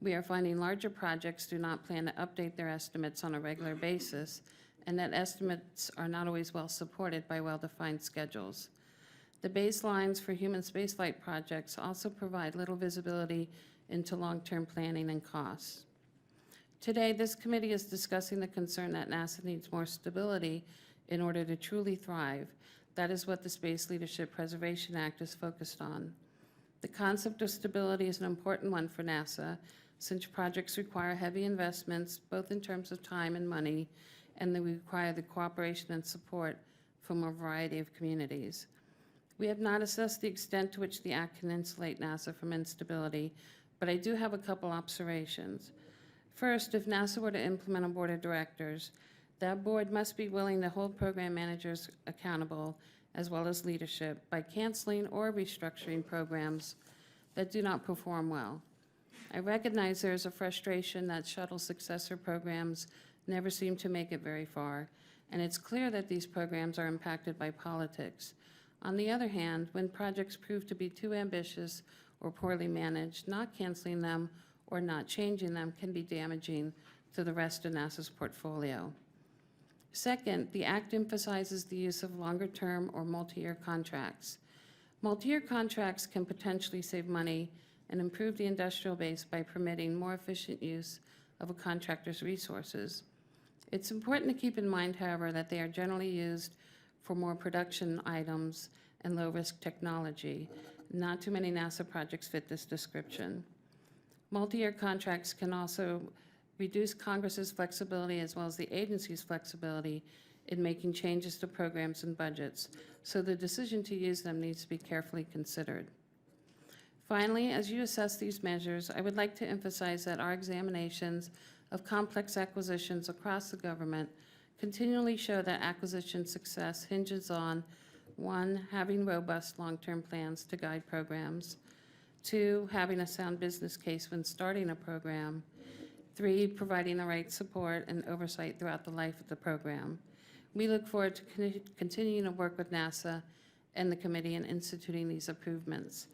S8: we are finding larger projects do not plan to update their estimates on a regular basis, and that estimates are not always well supported by well-defined schedules. The baselines for human spaceflight projects also provide little visibility into long-term planning and costs. Today, this committee is discussing the concern that NASA needs more stability in order to truly thrive. That is what the Space Leadership Preservation Act is focused on. The concept of stability is an important one for NASA, since projects require heavy investments, both in terms of time and money, and they require the cooperation and support from a variety of communities. We have not assessed the extent to which the Act can insulate NASA from instability, but I do have a couple observations. First, if NASA were to implement a board of directors, that board must be willing to hold program managers accountable, as well as leadership, by canceling or restructuring programs that do not perform well. I recognize there is a frustration that shuttle successor programs never seem to make it very far, and it's clear that these programs are impacted by politics. On the other hand, when projects prove to be too ambitious or poorly managed, not canceling them or not changing them can be damaging to the rest of NASA's portfolio. Second, the Act emphasizes the use of longer-term or multi-year contracts. Multi-year contracts can potentially save money and improve the industrial base by permitting more efficient use of a contractor's resources. It's important to keep in mind, however, that they are generally used for more production items and low-risk technology. Not too many NASA projects fit this description. Multi-year contracts can also reduce Congress's flexibility as well as the agency's flexibility in making changes to programs and budgets, so the decision to use them needs to be carefully considered. Finally, as you assess these measures, I would like to emphasize that our examinations of complex acquisitions across the government continually show that acquisition success hinges on, 1, having robust long-term plans to guide programs, 2, having a sound business case when starting a program, 3, providing the right support and oversight throughout the life of the program. We look forward to continuing to work with NASA and the committee in instituting these improvements.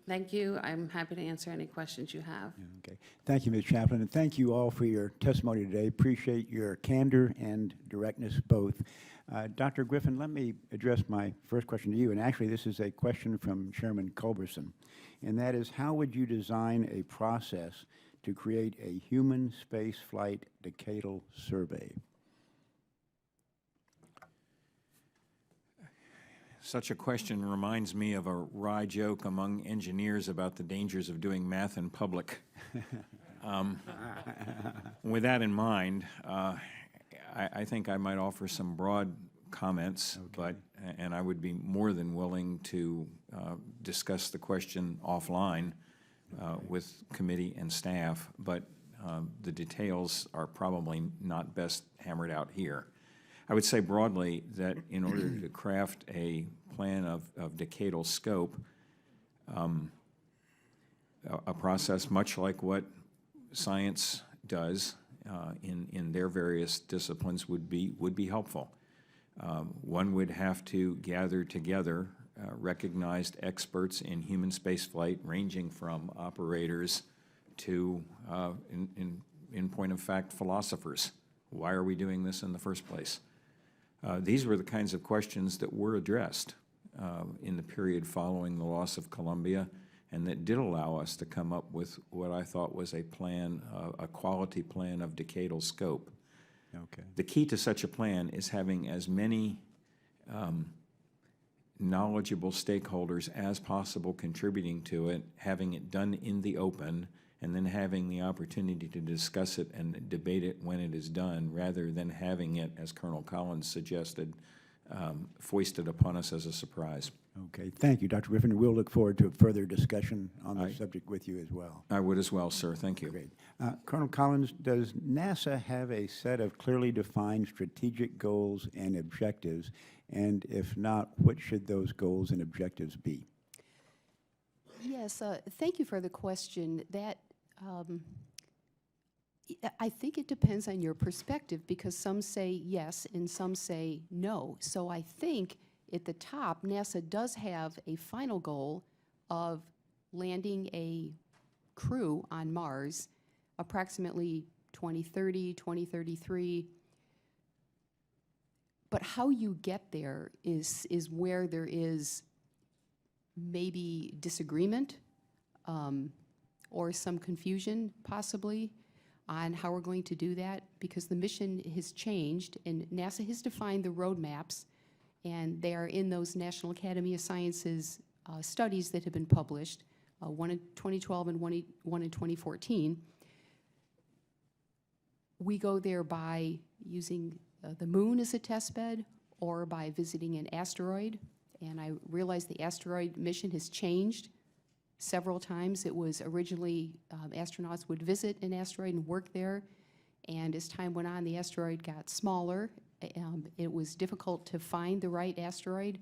S8: Thank you. I'm happy to answer any questions you have.
S1: Okay. Thank you, Ms. Chaplain, and thank you all for your testimony today. Appreciate your candor and directness both. Dr. Griffin, let me address my first question to you, and actually this is a question from Chairman Culberson, and that is, how would you design a process to create a human space flight decadal survey?
S6: Such a question reminds me of a wry joke among engineers about the dangers of doing math in public. With that in mind, I think I might offer some broad comments, and I would be more than willing to discuss the question offline with committee and staff, but the details are probably not best hammered out here. I would say broadly that in order to craft a plan of decadal scope, a process much like what science does in their various disciplines would be helpful. One would have to gather together recognized experts in human spaceflight, ranging from operators to, in point of fact, philosophers. Why are we doing this in the first place? These were the kinds of questions that were addressed in the period following the loss of Columbia, and that did allow us to come up with what I thought was a plan, a quality plan of decadal scope.
S1: Okay.
S6: The key to such a plan is having as many knowledgeable stakeholders as possible contributing to it, having it done in the open, and then having the opportunity to discuss it and debate it when it is done, rather than having it, as Colonel Collins suggested, foisted upon us as a surprise.
S1: Okay, thank you, Dr. Griffin. We'll look forward to a further discussion on the subject with you as well.
S6: I would as well, sir. Thank you.
S1: Great. Colonel Collins, does NASA have a set of clearly defined strategic goals and objectives? And if not, what should those goals and objectives be?
S7: Yes, thank you for the question. That I think it depends on your perspective, because some say yes and some say no. So I think at the top, NASA does have a final goal of landing a crew on Mars approximately 2030, 2033. But how you get there is where there is maybe disagreement or some confusion possibly on how we're going to do that, because the mission has changed and NASA has defined the roadmaps, and they are in those National Academy of Sciences studies that have been published, one in 2012 and one in 2014. We go there by using the moon as a test bed or by visiting an asteroid. And I realize the asteroid mission has changed several times. It was originally astronauts would visit an asteroid and work there. And as time went on, the asteroid got smaller. It was difficult to find the right asteroid.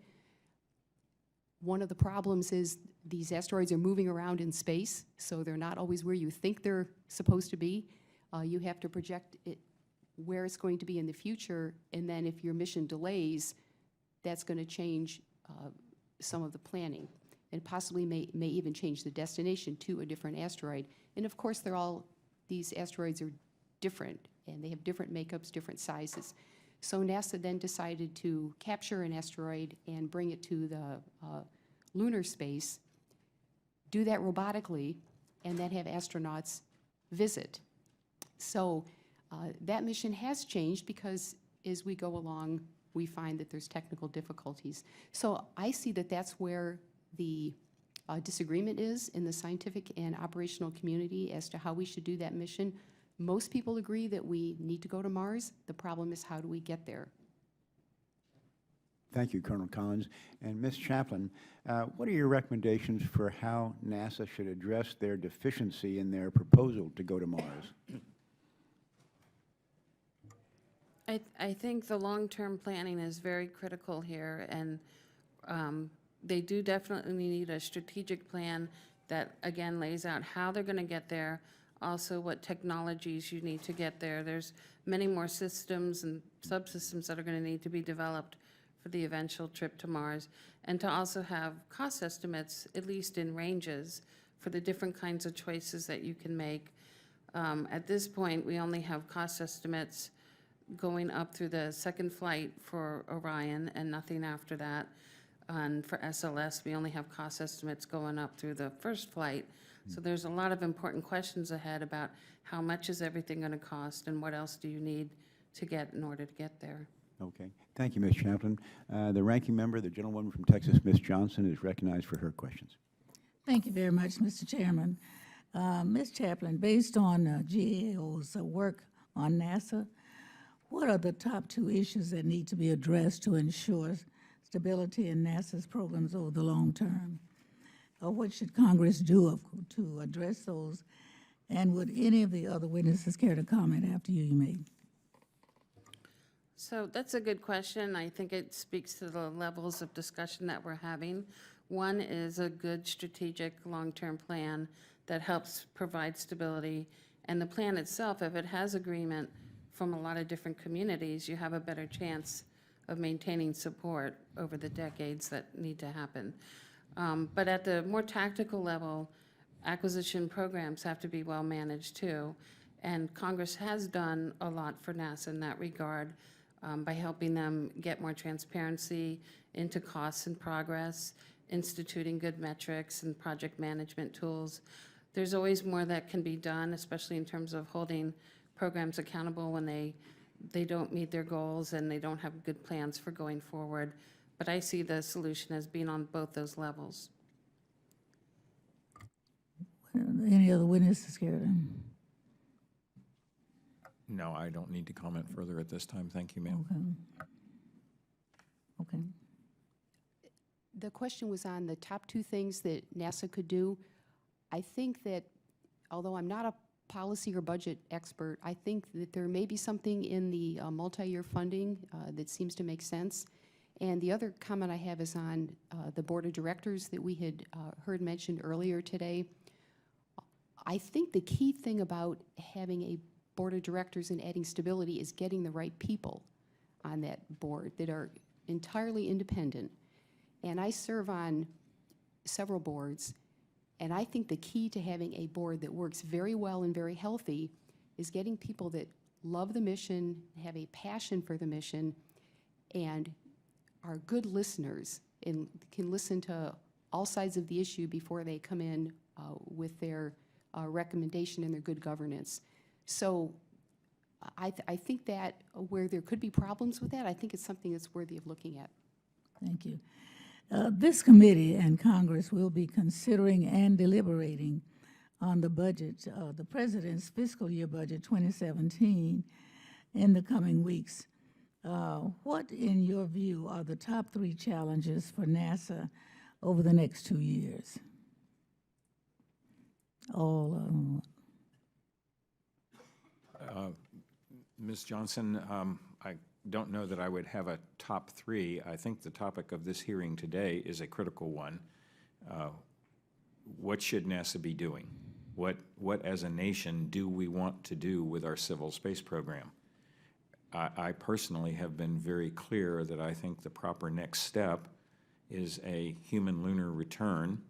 S7: One of the problems is these asteroids are moving around in space, so they're not always where you think they're supposed to be. You have to project it where it's going to be in the future, and then if your mission delays, that's going to change some of the planning, and possibly may even change the destination to a different asteroid. And of course, these asteroids are different, and they have different makeups, different sizes. So NASA then decided to capture an asteroid and bring it to the lunar space, do that robotically, and then have astronauts visit. So that mission has changed because as we go along, we find that there's technical difficulties. So I see that that's where the disagreement is in the scientific and operational community as to how we should do that mission. Most people agree that we need to go to Mars. The problem is, how do we get there?
S1: Thank you, Colonel Collins. And Ms. Chaplain, what are your recommendations for how NASA should address their deficiency in their proposal to go to Mars?
S8: I think the long-term planning is very critical here, and they do definitely need a strategic plan that, again, lays out how they're going to get there, also what technologies you need to get there. There's many more systems and subsystems that are going to need to be developed for the eventual trip to Mars, and to also have cost estimates, at least in ranges, for the different kinds of choices that you can make. At this point, we only have cost estimates going up through the second flight for Orion and nothing after that. And for SLS, we only have cost estimates going up through the first flight. So there's a lot of important questions ahead about how much is everything going to cost and what else do you need to get in order to get there.
S1: Okay. Thank you, Ms. Chaplain. The ranking member, the gentlewoman from Texas, Ms. Johnson, is recognized for her questions.
S2: Thank you very much, Mr. Chairman. Ms. Chaplain, based on GAO's work on NASA, what are the top 2 issues that need to be addressed to ensure stability in NASA's programs over the long term? Or what should Congress do to address those? And would any of the other witnesses care to comment after you may?
S8: So that's a good question. I think it speaks to the levels of discussion that we're having. One is a good strategic long-term plan that helps provide stability. And the plan itself, if it has agreement from a lot of different communities, you have a better chance of maintaining support over the decades that need to happen. But at the more tactical level, acquisition programs have to be well managed too. And Congress has done a lot for NASA in that regard by helping them get more transparency into costs and progress, instituting good metrics and project management tools. There's always more that can be done, especially in terms of holding programs accountable when they don't meet their goals and they don't have good plans for going forward. But I see the solution as being on both those levels.
S2: Any other witnesses care to?
S6: No, I don't need to comment further at this time. Thank you, ma'am.
S2: Okay. Okay.
S7: The question was on the top 2 things that NASA could do. I think that, although I'm not a policy or budget expert, I think that there may be something in the multi-year funding that seems to make sense. And the other comment I have is on the board of directors that we had heard mentioned earlier today. I think the key thing about having a board of directors and adding stability is getting the right people on that board that are entirely independent. And I serve on several boards, and I think the key to having a board that works very well and very healthy is getting people that love the mission, have a passion for the mission, and are good listeners and can listen to all sides of the issue before they come in with their recommendation and their good governance. So I think that where there could be problems with that, I think it's something that's worthy of looking at.
S2: Thank you. This committee and Congress will be considering and deliberating on the budget, the President's fiscal year budget 2017 in the coming weeks. What, in your view, are the top 3 challenges for NASA over the next 2 years? All
S6: Ms. Johnson, I don't know that I would have a top 3. I think the topic of this hearing today is a critical one. What should NASA be doing? What as a nation do we want to do with our civil space program? I personally have been very clear that I think the proper next step is a human lunar return.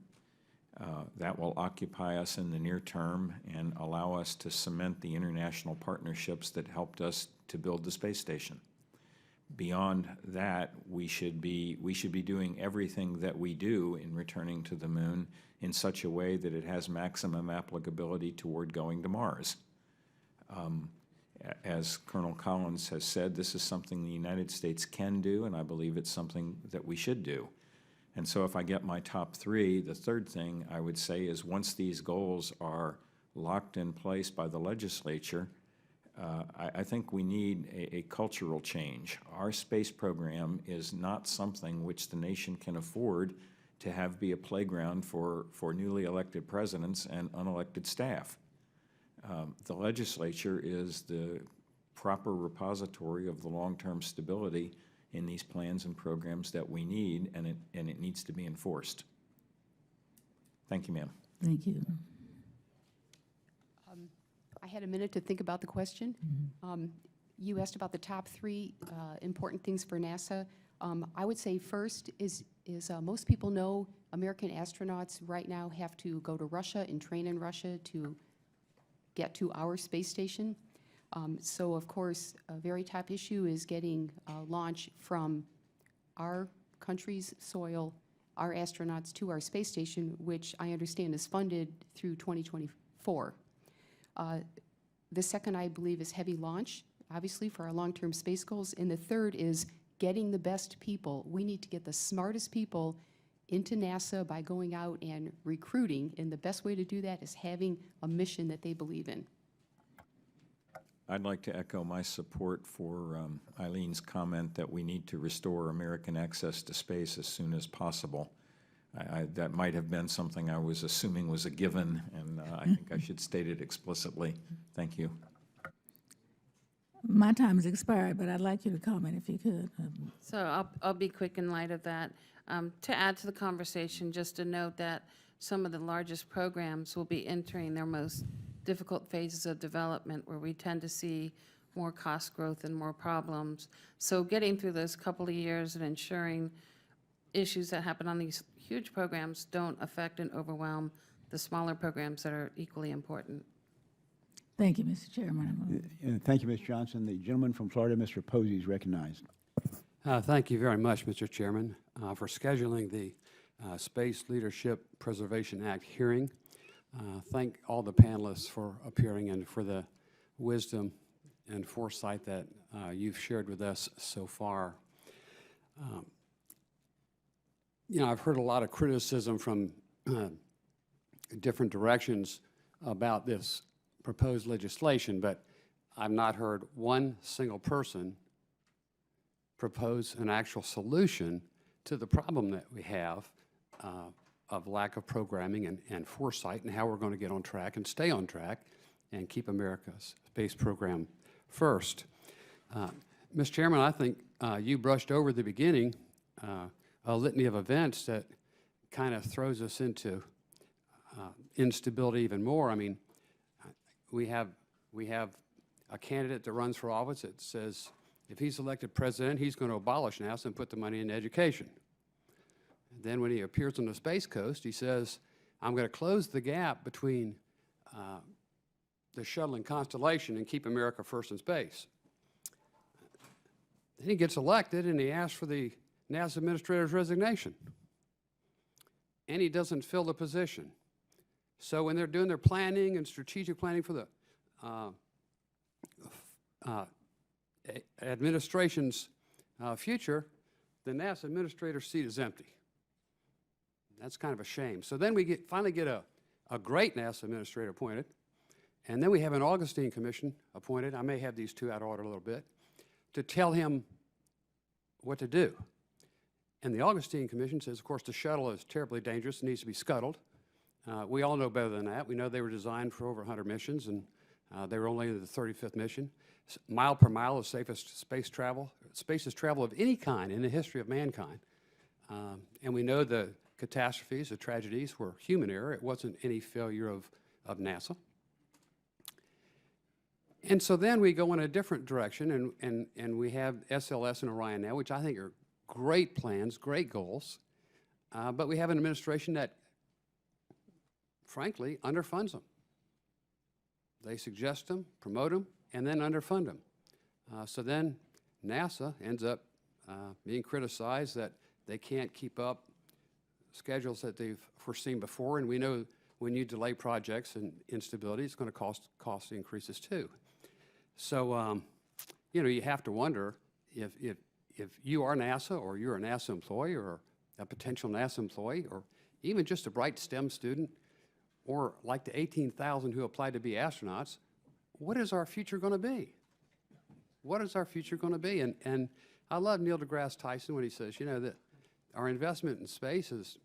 S6: That will occupy us in the near term and allow us to cement the international partnerships that helped us to build the space station. Beyond that, we should be doing everything that we do in returning to the moon in such a way that it has maximum applicability toward going to Mars. As Colonel Collins has said, this is something the United States can do, and I believe it's something that we should do. And so if I get my top 3, the third thing I would say is once these goals are locked in place by the legislature, I think we need a cultural change. Our space program is not something which the nation can afford to have be a playground for newly elected presidents and unelected staff. The legislature is the proper repository of the long-term stability in these plans and programs that we need, and it needs to be enforced. Thank you, ma'am.
S2: Thank you.
S7: I had a minute to think about the question. You asked about the top 3 important things for NASA. I would say first is most people know American astronauts right now have to go to Russia and train in Russia to get to our space station. So, of course, a very top issue is getting launch from our country's soil, our astronauts to our space station, which I understand is funded through 2024. The second, I believe, is heavy launch. obviously, for our long-term space goals. And the third is getting the best people. We need to get the smartest people into NASA by going out and recruiting. And the best way to do that is having a mission that they believe in.
S6: I'd like to echo my support for Eileen's comment that we need to restore American access to space as soon as possible. That might have been something I was assuming was a given, and I think I should state it explicitly. Thank you.
S2: My time has expired, but I'd like you to comment if you could.
S8: So I'll be quick in light of that. To add to the conversation, just to note that some of the largest programs will be entering their most difficult phases of development, where we tend to see more cost growth and more problems. So getting through those couple of years and ensuring issues that happen on these huge programs don't affect and overwhelm the smaller programs that are equally important.
S2: Thank you, Mr. Chairman.
S1: Thank you, Ms. Johnson. The gentleman from Florida, Mr. Posey, is recognized.
S9: Thank you very much, Mr. Chairman, for scheduling the Space Leadership Preservation Act hearing. Thank all the panelists for appearing and for the wisdom and foresight that you've shared with us so far. You know, I've heard a lot of criticism from different directions about this proposed legislation, but I've not heard one single person propose an actual solution to the problem that we have of lack of programming and foresight, and how we're going to get on track and stay on track and keep America's space program first. Mr. Chairman, I think you brushed over the beginning a litany of events that kind of throws us into instability even more. I mean, we have a candidate that runs for office that says if he's elected president, he's going to abolish NASA and put the money into education. Then when he appears on the Space Coast, he says, I'm going to close the gap between the shuttle and Constellation and keep America first in space. Then he gets elected and he asks for the NASA administrator's resignation. And he doesn't fill the position. So when they're doing their planning and strategic planning for the administration's future, the NASA administrator's seat is empty. That's kind of a shame. So then we finally get a great NASA administrator appointed, and then we have an Augustine Commission appointed. I may have these two out of order a little bit, to tell him what to do. And the Augustine Commission says, of course, the shuttle is terribly dangerous and needs to be scuttled. We all know better than that. We know they were designed for over 100 missions, and they were only in the 35th mission. Mile per mile of safest spacest travel of any kind in the history of mankind. And we know the catastrophes, the tragedies were human error. It wasn't any failure of NASA. And so then we go in a different direction, and we have SLS and Orion now, which I think are great plans, great goals. But we have an administration that, frankly, underfunds them. They suggest them, promote them, and then underfund them. So then NASA ends up being criticized that they can't keep up schedules that they've foreseen before, and we know when you delay projects and instability, it's going to cost increases too. So, you know, you have to wonder if you are NASA, or you're a NASA employee, or a potential NASA employee, or even just a bright STEM student, or like the 18,000 who applied to be astronauts, what is our future going to be? What is our future going to be? And I love Neil deGrasse Tyson when he says, you know, that our investment in space is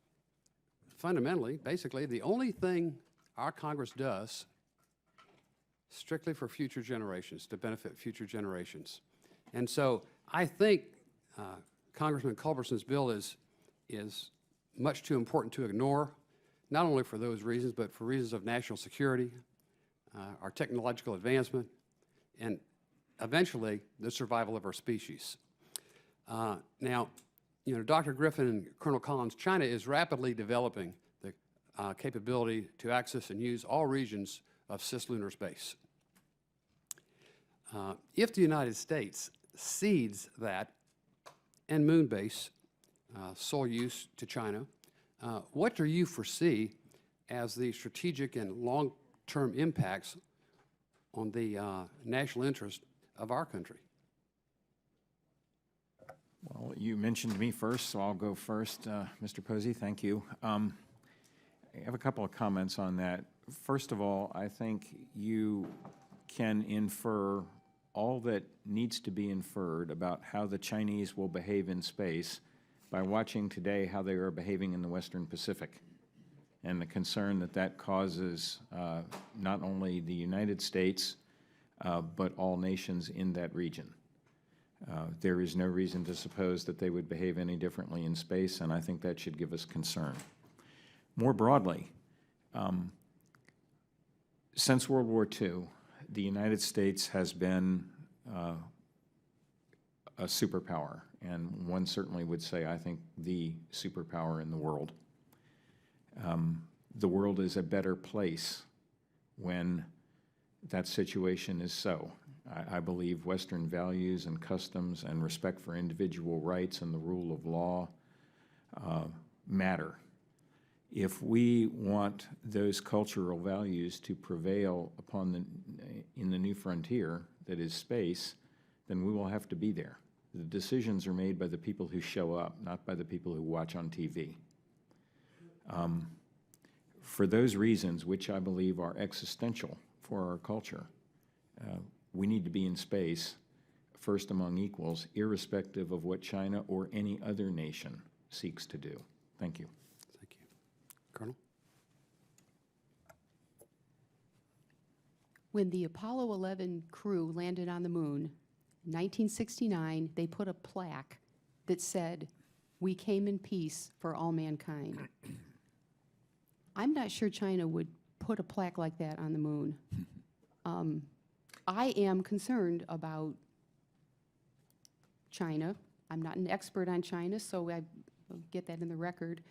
S9: fundamentally, basically, the only thing our Congress does strictly for future generations, to benefit future generations. And so I think Congressman Culberson's bill is much too important to ignore, not only for those reasons, but for reasons of national security, our technological advancement, and eventually the survival of our species. Now, you know, Dr. Griffin and Colonel Collins, China is rapidly developing the capability to access and use all regions of cislunar space. If the United States cedes that and moon base sole use to China, what do you foresee as the strategic and long-term impacts on the national interest of our country.
S6: Well, you mentioned me first, so I'll go first. Mr. Posey, thank you. I have a couple of comments on that. First of all, I think you can infer all that needs to be inferred about how the Chinese will behave in space by watching today how they are behaving in the Western Pacific, and the concern that that causes not only the United States, but all nations in that region. There is no reason to suppose that they would behave any differently in space, and I think that should give us concern. More broadly, since World War II, the United States has been a superpower, and one certainly would say, I think, the superpower in the world. The world is a better place when that situation is so. I believe Western values and customs and respect for individual rights and the rule of law matter. If we want those cultural values to prevail in the new frontier that is space, then we will have to be there. The decisions are made by the people who show up, not by the people who watch on TV. For those reasons, which I believe are existential for our culture, we need to be in space first among equals, irrespective of what China or any other nation seeks to do. Thank you.
S9: Thank you. Colonel?
S7: When the Apollo 11 crew landed on the moon in 1969, they put a plaque that said, "We came in peace for all mankind." I'm not sure China would put a plaque like that on the moon. I am concerned about China. I'm not an expert on China, so I will get that in the record.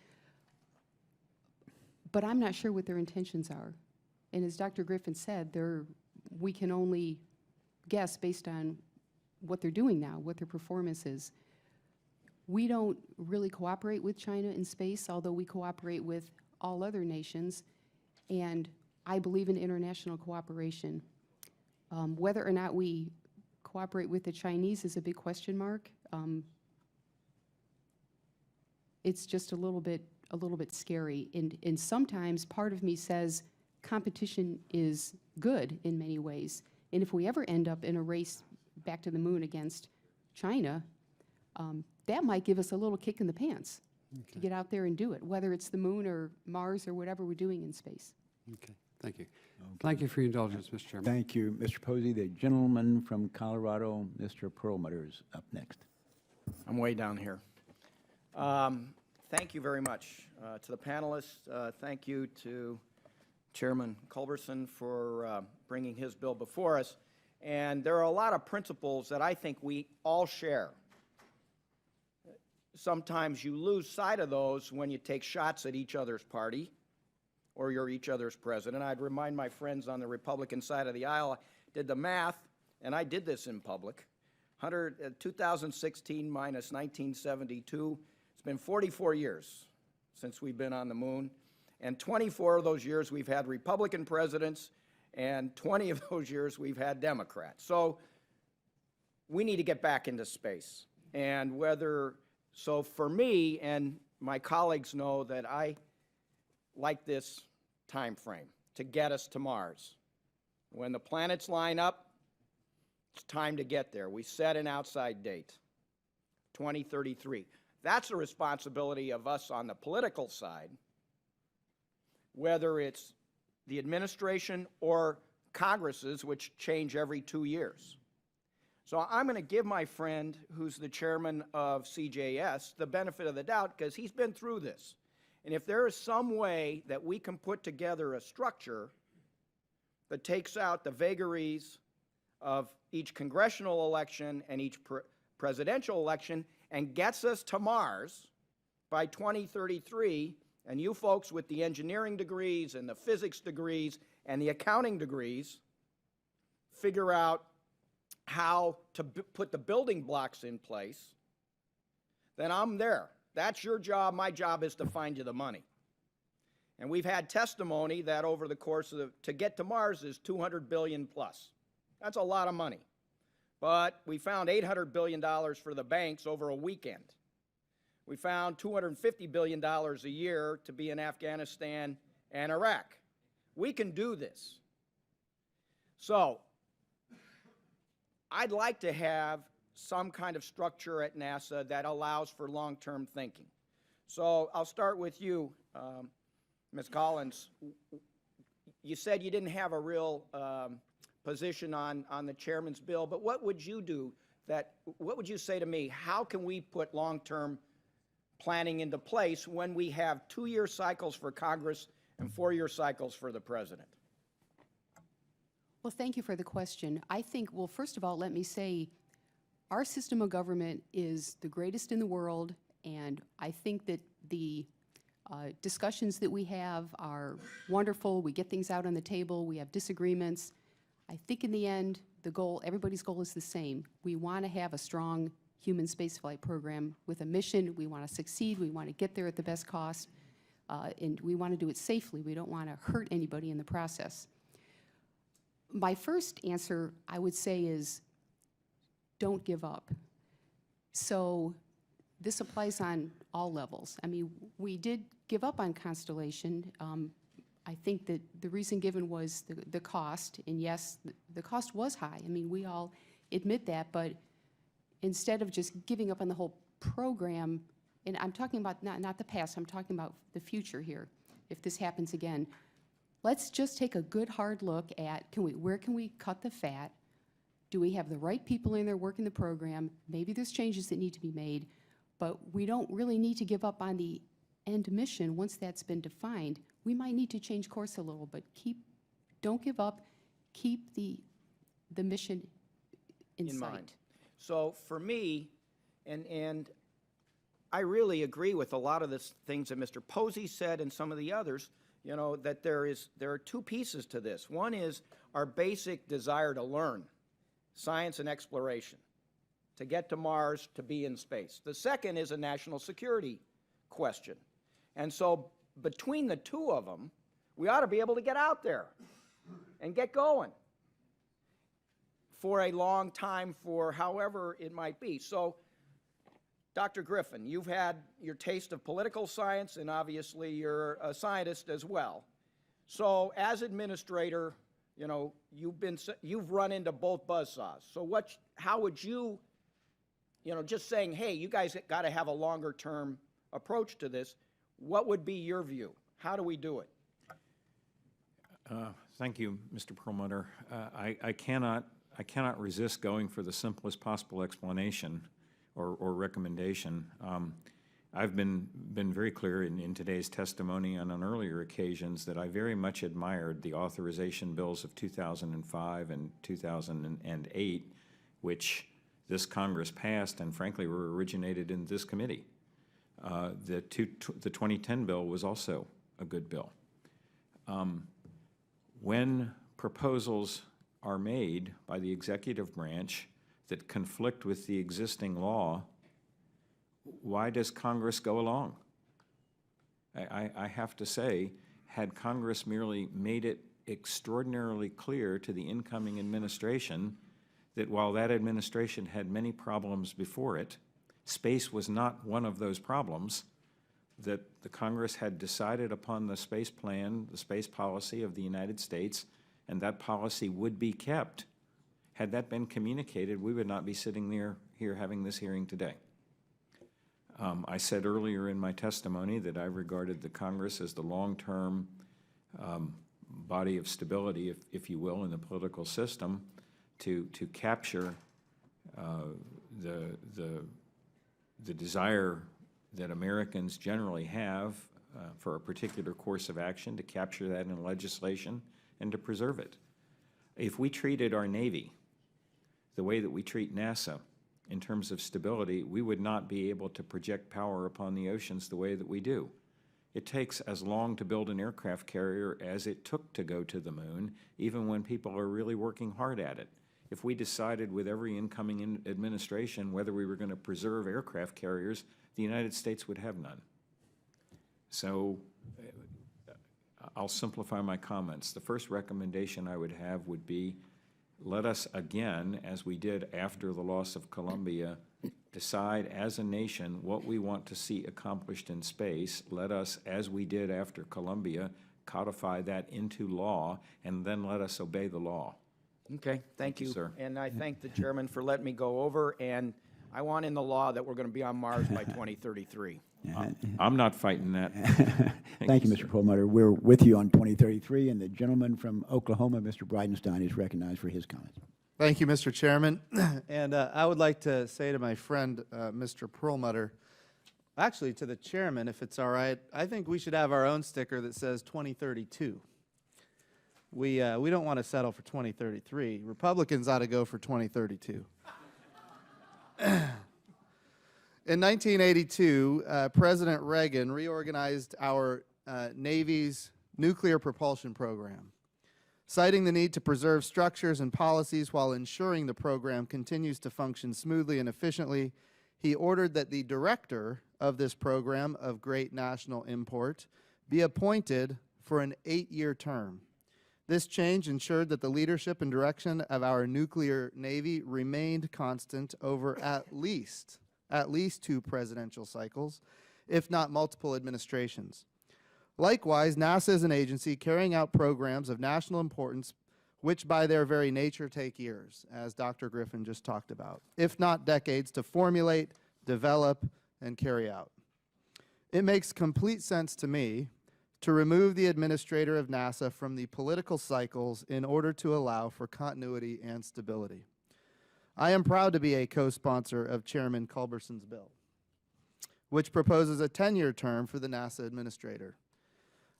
S7: But I'm not sure what their intentions are. And as Dr. Griffin said, we can only guess based on what they're doing now, what their performance is. We don't really cooperate with China in space, although we cooperate with all other nations, and I believe in international cooperation. Whether or not we cooperate with the Chinese is a big question mark. It's just a little bit scary, and sometimes part of me says competition is good in many ways, and if we ever end up in a race back to the moon against China, that might give us a little kick in the pants to get out there and do it, whether it's the moon or Mars or whatever we're doing in space.
S9: Okay, thank you. Thank you for your indulgence, Mr. Chairman.
S1: Thank you, Mr. Posey. The gentleman from Colorado, Mr. Perlmutter, is up next.
S10: I'm way down here. Thank you very much to the panelists. Thank you to Chairman Culberson for bringing his bill before us. And there are a lot of principles that I think we all share. Sometimes you lose sight of those when you take shots at each other's party or you're each other's president. I'd remind my friends on the Republican side of the aisle, I did the math, and I did this in public. 2016 minus 1972, it's been 44 years since we've been on the moon, and 24 of those years we've had Republican presidents, and 20 of those years we've had Democrats. So we need to get back into space. And so for me, and my colleagues know that I like this time frame to get us to Mars. When the planets line up, it's time to get there. We set an outside date, 2033. That's a responsibility of us on the political side, whether it's the administration or Congresses, which change every 2 years. So I'm going to give my friend, who's the chairman of CJS, the benefit of the doubt, because he's been through this. And if there is some way that we can put together a structure that takes out the vagaries of each congressional election and each presidential election and gets us to Mars by 2033, and you folks with the engineering degrees and the physics degrees and the accounting degrees figure out how to put the building blocks in place, then I'm there. That's your job. My job is to find you the money. And we've had testimony that over the course of to get to Mars is $200 billion plus. That's a lot of money. But we found $800 billion for the banks over a weekend. We found $250 billion a year to be in Afghanistan and Iraq. We can do this. So I'd like to have some kind of structure at NASA that allows for long-term thinking. So I'll start with you, Ms. Collins. You said you didn't have a real position on the chairman's bill, but what would you do what would you say to me? How can we put long-term planning into place when we have 2-year cycles for Congress and 4-year cycles for the president?
S7: Well, thank you for the question. I think, well, first of all, let me say, our system of government is the greatest in the world, and I think that the discussions that we have are wonderful. We get things out on the table. We have disagreements. I think in the end, the goal, everybody's goal is the same. We want to have a strong human spaceflight program with a mission. We want to succeed. We want to get there at the best cost, and we want to do it safely. We don't want to hurt anybody in the process. My first answer, I would say, is don't give up. So this applies on all levels. I mean, we did give up on Constellation. I think that the reason given was the cost, and yes, the cost was high. I mean, we all admit that, but instead of just giving up on the whole program, and I'm talking about not the past, I'm talking about the future here, if this happens again, let's just take a good hard look at where can we cut the fat? Do we have the right people in there working the program? Maybe there's changes that need to be made, but we don't really need to give up on the end mission once that's been defined. We might need to change course a little, but don't give up, keep the mission in sight.
S10: Mind. So for me, and I really agree with a lot of the things that Mr. Posey said and some of the others, you know, that there are two pieces to this. One is our basic desire to learn, science and exploration, to get to Mars, to be in space. The second is a national security question. And so between the two of them, we ought to be able to get out there and get going for a long time, for however it might be. So, Dr. Griffin, you've had your taste of political science, and obviously you're a scientist as well. So, as administrator, you know, you've run into both buzzsaws. So, how would you, you know, just saying, hey, you guys got to have a longer-term approach to this, what would be your view? How do we do it?
S6: Thank you, Mr. Perlmutter. I cannot resist going for the simplest possible explanation or recommendation. I've been very clear in today's testimony and on earlier occasions that I very much admired the authorization bills of 2005 and 2008, which this Congress passed and frankly were originated in this committee. The 2010 bill was also a good bill. When proposals are made by the executive branch that conflict with the existing law, why does Congress go along? I have to say, had Congress merely made it extraordinarily clear to the incoming administration that while that administration had many problems before it, space was not one of those problems, that the Congress had decided upon the space plan, the space policy of the United States, and that policy would be kept. Had that been communicated, we would not be sitting here having this hearing today. I said earlier in my testimony that I regarded the Congress as the long-term body of stability, if you will, in the political system to capture the desire that Americans generally have for a particular course of action, to capture that in legislation and to preserve it. If we treated our Navy the way that we treat NASA in terms of stability, we would not be able to project power upon the oceans the way that we do. It takes as long to build an aircraft carrier as it took to go to the moon, even when people are really working hard at it. If we decided with every incoming administration whether we were going to preserve aircraft carriers, the United States would have none. So I'll simplify my comments. The first recommendation I would have would be let us again, as we did after the loss of Columbia, decide as a nation what we want to see accomplished in space. Let us, as we did after Columbia, codify that into law, and then let us obey the law.
S10: Okay, thank you.
S6: sir.
S10: And I thank the chairman for letting me go over, and I want in the law that we're going to be on Mars by 2033.
S6: I'm not fighting that.
S1: Thank you, Mr. Perlmutter. We're with you on 2033, and the gentleman from Oklahoma, Mr. Bridenstine, is recognized for his comments.
S11: Thank you, Mr. Chairman. And I would like to say to my friend, Mr. Perlmutter, actually to the chairman, if it's all right, I think we should have our own sticker that says 2032. We don't want to settle for 2033. Republicans ought to go for 2032. In 1982, President Reagan reorganized our Navy's nuclear propulsion program. Citing the need to preserve structures and policies while ensuring the program continues to function smoothly and efficiently, he ordered that the director of this program of great national import be appointed for an 8-year term. This change ensured that the leadership and direction of our nuclear Navy remained constant over at least 2 presidential cycles, if not multiple administrations. Likewise, NASA is an agency carrying out programs of national importance which by their very nature take years, as Dr. Griffin just talked about, if not decades, to formulate, develop, and carry out. It makes complete sense to me to remove the administrator of NASA from the political cycles in order to allow for continuity and stability. I am proud to be a co-sponsor of Chairman Culberson's bill, which proposes a 10-year term for the NASA administrator.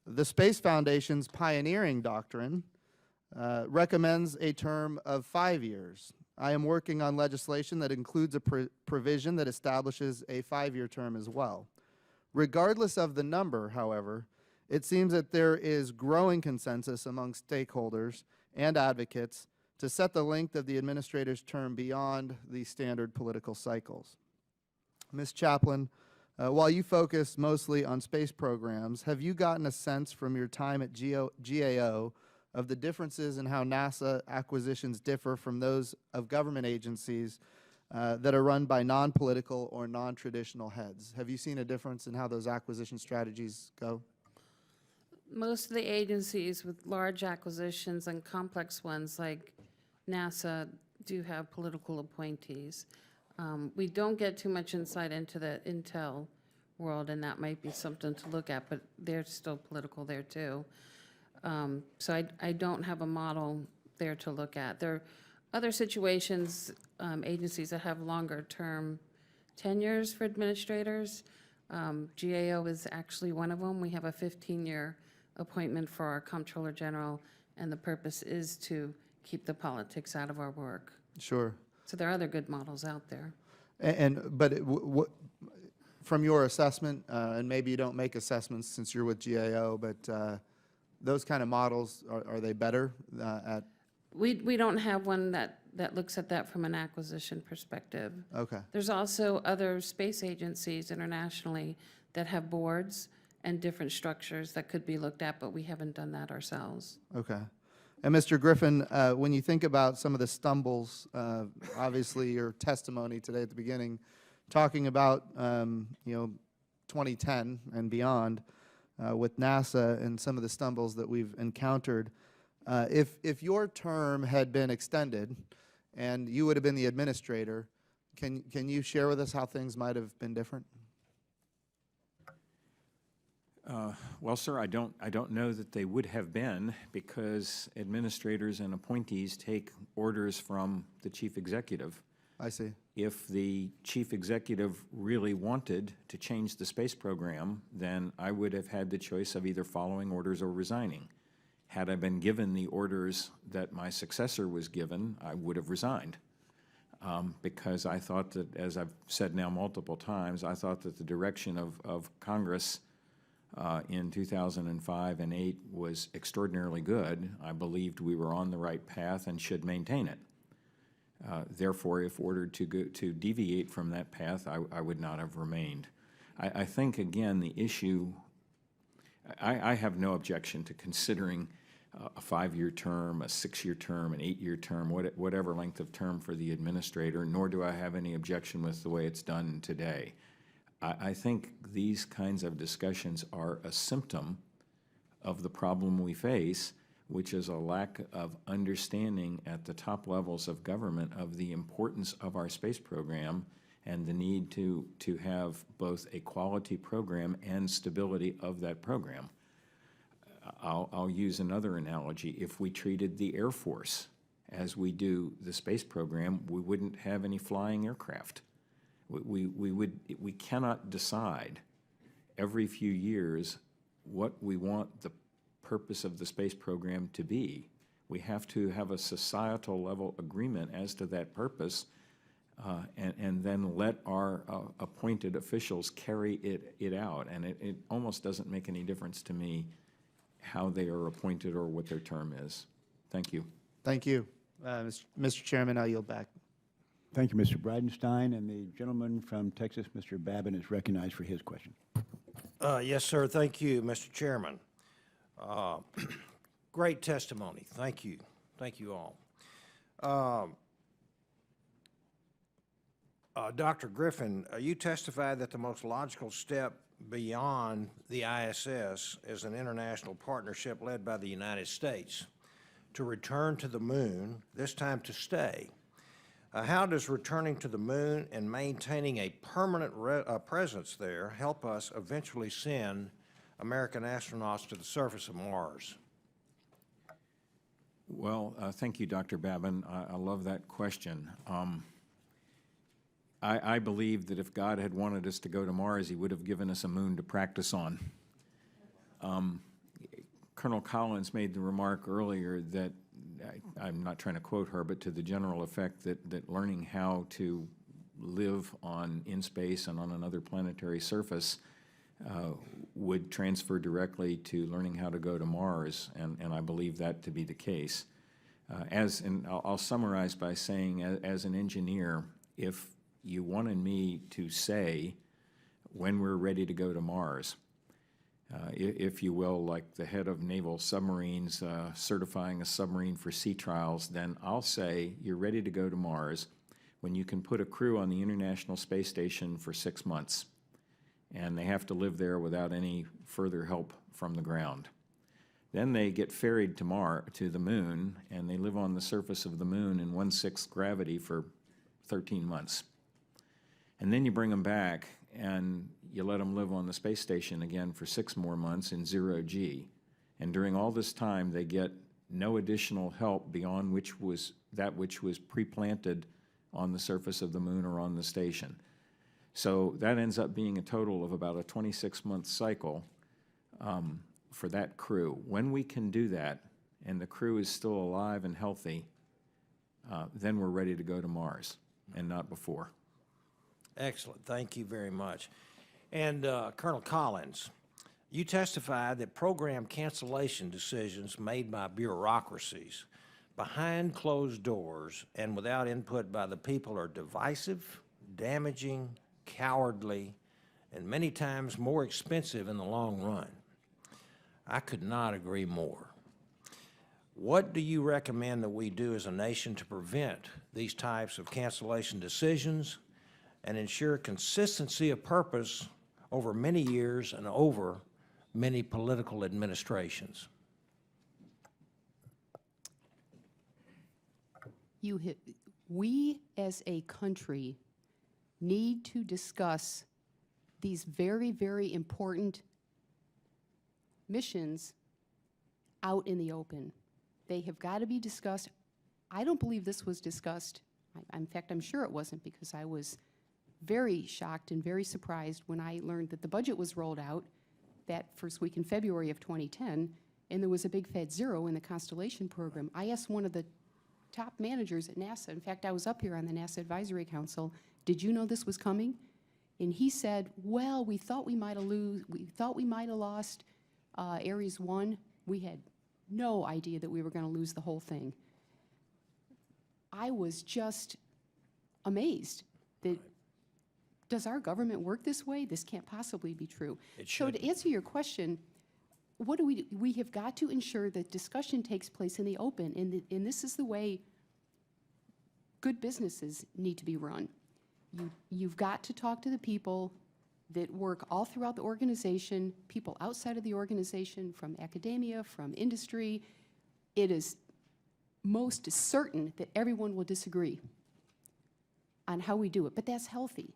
S11: The Space Foundation's pioneering doctrine recommends a term of 5 years. I am working on legislation that includes a provision that establishes a 5-year term as well. Regardless of the number, however, it seems that there is growing consensus among stakeholders and advocates to set the length of the administrator's term beyond the standard political cycles. Ms. Chaplain, while you focus mostly on space programs, have you gotten a sense from your time at GAO of the differences in how NASA acquisitions differ from those of government agencies that are run by non-political or non-traditional heads? Have you seen a difference in how those acquisition strategies go?
S8: Most of the agencies with large acquisitions and complex ones like NASA do have political appointees. We don't get too much insight into the intel world, and that might be something to look at, but they're still political there too. So I don't have a model there to look at. There are other situations, agencies that have longer term tenures for administrators. GAO is actually one of them. We have a 15-year appointment for our Comptroller General, and the purpose is to keep the politics out of our work.
S11: Sure.
S8: So there are other good models out there.
S11: But from your assessment, and maybe you don't make assessments since you're with GAO, but those kind of models, are they better at?
S8: We don't have one that looks at that from an acquisition perspective.
S11: Okay.
S8: There's also other space agencies internationally that have boards and different structures that could be looked at, but we haven't done that ourselves.
S11: Okay. And Mr. Griffin, when you think about some of the stumbles, obviously your testimony today at the beginning, talking about 2010 and beyond with NASA and some of the stumbles that we've encountered, if your term had been extended and you would have been the administrator, can you share with us how things might have been different?
S6: Well, sir, I don't know that they would have been, because administrators and appointees take orders from the chief executive.
S11: I see.
S6: If the chief executive really wanted to change the space program, then I would have had the choice of either following orders or resigning. Had I been given the orders that my successor was given, I would have resigned. Because I thought that, as I've said now multiple times, I thought that the direction of Congress in 2005 and 2008 was extraordinarily good. I believed we were on the right path and should maintain it. Therefore, if ordered to deviate from that path, I would not have remained. I think, again, the issue, I have no objection to considering a 5-year term, a 6-year term, an 8-year term, whatever length of term for the administrator, nor do I have any objection with the way it's done today. I think these kinds of discussions are a symptom of the problem we face, which is a lack of understanding at the top levels of government of the importance of our space program and the need to have both a quality program and stability of that program. I'll use another analogy. If we treated the Air Force as we do the space program, we wouldn't have any flying aircraft. We cannot decide every few years what we want the purpose of the space program to be. We have to have a societal level agreement as to that purpose, and then let our appointed officials carry it out. And it almost doesn't make any difference to me how they are appointed or what their term is. Thank you.
S11: Thank you. Mr. Chairman, I yield back.
S1: Thank you, Mr. Bridenstine. And the gentleman from Texas, Mr. Babin, is recognized for his question.
S4: Yes, sir. Thank you, Mr. Chairman. Great testimony. Thank you. Thank you all. Dr. Griffin, you testified that the most logical step beyond the ISS is an international partnership led by the United States to return to the moon, this time to stay. How does returning to the moon and maintaining a permanent presence there help us eventually send American astronauts to the surface of Mars?
S6: Well, thank you, Dr. Babin. I love that question. I believe that if God had wanted us to go to Mars, he would have given us a moon to practice on. Colonel Collins made the remark earlier that, I'm not trying to quote her, but to the general effect that learning how to live in space and on another planetary surface would transfer directly to learning how to go to Mars, and I believe that to be the case. And I'll summarize by saying, as an engineer, if you wanted me to say when we're ready to go to Mars, if you will, like the head of naval submarines certifying a submarine for sea trials, then I'll say you're ready to go to Mars when you can put a crew on the International Space Station for 6 months, and they have to live there without any further help from the ground. Then they get ferried to the moon, and they live on the surface of the moon in 1/6 gravity for 13 months. And then you bring them back, and you let them live on the space station again for 6 more months in 0G. And during all this time, they get no additional help beyond that which was pre-planted on the surface of the moon or on the station. So that ends up being a total of about a 26-month cycle for that crew. When we can do that, and the crew is still alive and healthy, then we're ready to go to Mars, and not before.
S4: Excellent. Thank you very much. And Colonel Collins, you testified that program cancellation decisions made by bureaucracies behind closed doors and without input by the people are divisive, damaging, cowardly, and many times more expensive in the long run. I could not agree more. What do you recommend that we do as a nation to prevent these types of cancellation decisions and ensure consistency of purpose over many years and over many political administrations?
S7: We as a country need to discuss these very, very important missions out in the open. They have got to be discussed. I don't believe this was discussed. In fact, I'm sure it wasn't, because I was very shocked and very surprised when I learned that the budget was rolled out that first week in February of 2010, and there was a big Fed zero in the Constellation program. I asked one of the top managers at NASA, in fact, I was up here on the NASA Advisory Council, did you know this was coming? And he said, well, we thought we might have lost Ares 1. We had no idea that we were going to lose the whole thing. I was just amazed that, does our government work this way? This can't possibly be true. So to answer your question, what do we do? We have got to ensure that discussion takes place in the open, and this is the way good businesses need to be run. You've got to talk to the people that work all throughout the organization, people outside of the organization, from academia, from industry. It is most certain that everyone will disagree on how we do it, but that's healthy.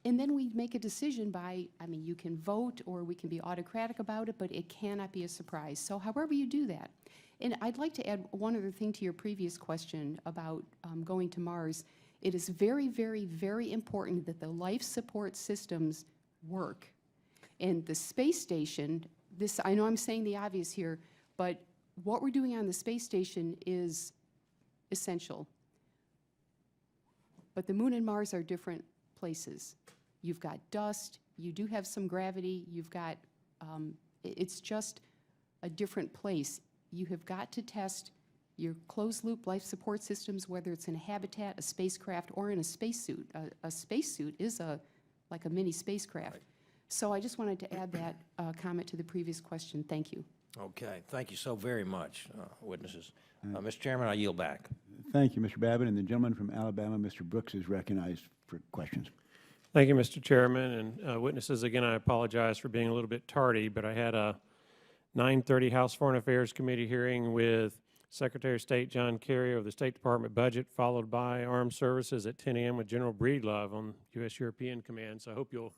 S7: And then we make a decision by, I mean, you can vote or we can be autocratic about it, but it cannot be a surprise. So however you do that. And I'd like to add one other thing to your previous question about going to Mars. It is very, very, very important that the life support systems work. And the space station, this, I know I'm saying the obvious here, but what we're doing on the space station is essential. But the Moon and Mars are different places. You've got dust, you do have some gravity, you've got, it's just a different place. You have got to test your closed-loop life support systems, whether it's in a habitat, a spacecraft, or in a spacesuit. A spacesuit is like a mini spacecraft. Right. So I just wanted to add that comment to the previous question. Thank you.
S4: Okay, thank you so very much, witnesses. Mr. Chairman, I yield back.
S1: Thank you, Mr. Babbitt. And the gentleman from Alabama, Mr. Brooks, is recognized for questions.
S5: Thank you, Mr. Chairman, and witnesses, again, I apologize for being a little bit tardy, but I had a 9:30 House Foreign Affairs Committee hearing with Secretary of State John Kerry of the State Department budget, followed by Armed Services at 10 a.m. with General Breedlove on U.S. European Command. So I hope you'll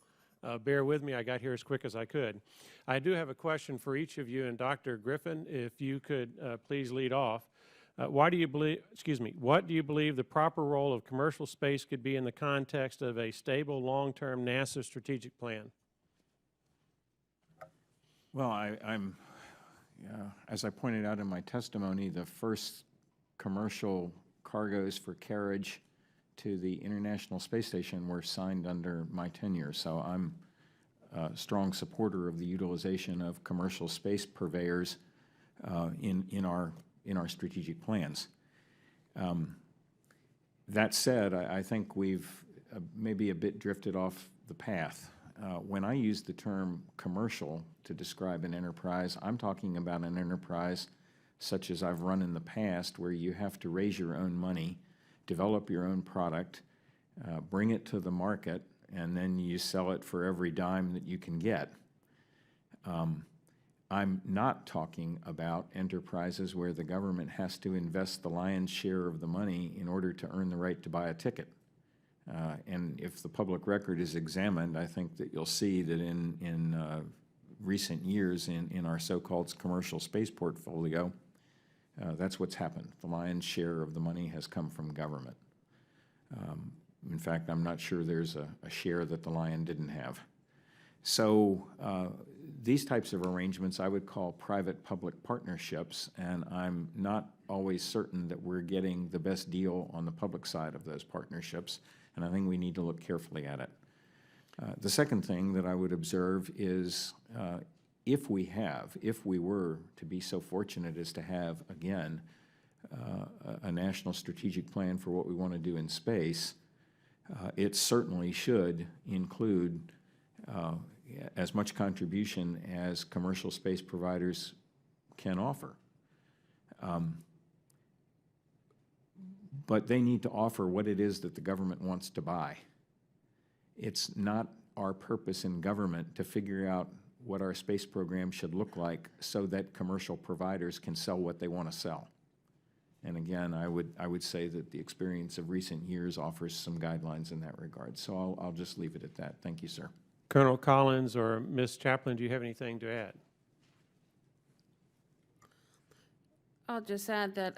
S5: bear with me. I got here as quick as I could. I do have a question for each of you, and Dr. Griffin, if you could please lead off. What do you believe the proper role of commercial space could be in the context of a stable, long-term NASA strategic plan?
S6: Well, as I pointed out in my testimony, the first commercial cargoes for carriage to the International Space Station were signed under my tenure. So I'm a strong supporter of the utilization of commercial space purveyors in our strategic plans. That said, I think we've maybe a bit drifted off the path. When I use the term commercial to describe an enterprise, I'm talking about an enterprise such as I've run in the past, where you have to raise your own money, develop your own product, bring it to the market, and then you sell it for every dime that you can get. I'm not talking about enterprises where the government has to invest the lion's share of the money in order to earn the right to buy a ticket. And if the public record is examined, I think that you'll see that in recent years in our so-called commercial space portfolio, that's what's happened. The lion's share of the money has come from government. In fact, I'm not sure there's a share that the lion didn't have. So these types of arrangements I would call private-public partnerships, and I'm not always certain that we're getting the best deal on the public side of those partnerships, and I think we need to look carefully at it. The second thing that I would observe is if we were to be so fortunate as to have, again, a national strategic plan for what we want to do in space, it certainly should include as much contribution as commercial space providers can offer. But they need to offer what it is that the government wants to buy. It's not our purpose in government to figure out what our space program should look like so that commercial providers can sell what they want to sell. And again, I would say that the experience of recent years offers some guidelines in that regard. So I'll just leave it at that. Thank you, sir.
S5: Colonel Collins or Ms. Chaplain, do you have anything to add?
S8: I'll just add that,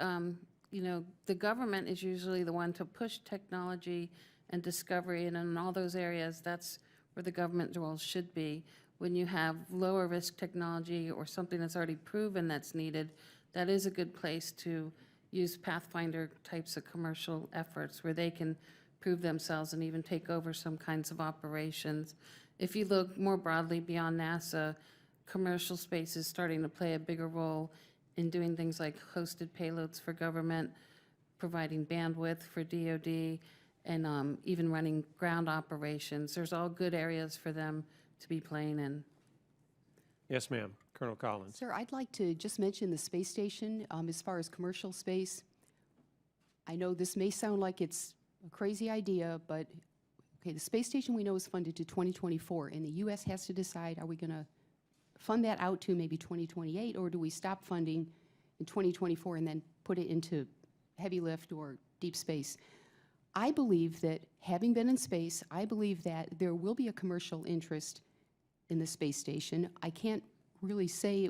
S8: you know, the government is usually the one to push technology and discovery, and in all those areas, that's where the government role should be. When you have lower risk technology or something that's already proven that's needed, that is a good place to use Pathfinder types of commercial efforts where they can prove themselves and even take over some kinds of operations. If you look more broadly beyond NASA, commercial space is starting to play a bigger role in doing things like hosted payloads for government, providing bandwidth for DoD, and even running ground operations. There's all good areas for them to be playing in.
S5: Yes, ma'am. Colonel Collins.
S7: Sir, I'd like to just mention the space station as far as commercial space. I know this may sound like it's a crazy idea, but okay, the space station we know is funded to 2024, and the U.S. has to decide, are we going to fund that out to maybe 2028, or do we stop funding in 2024 and then put it into heavy lift or deep space? I believe that, having been in space, I believe that there will be a commercial interest in the space station. I can't really say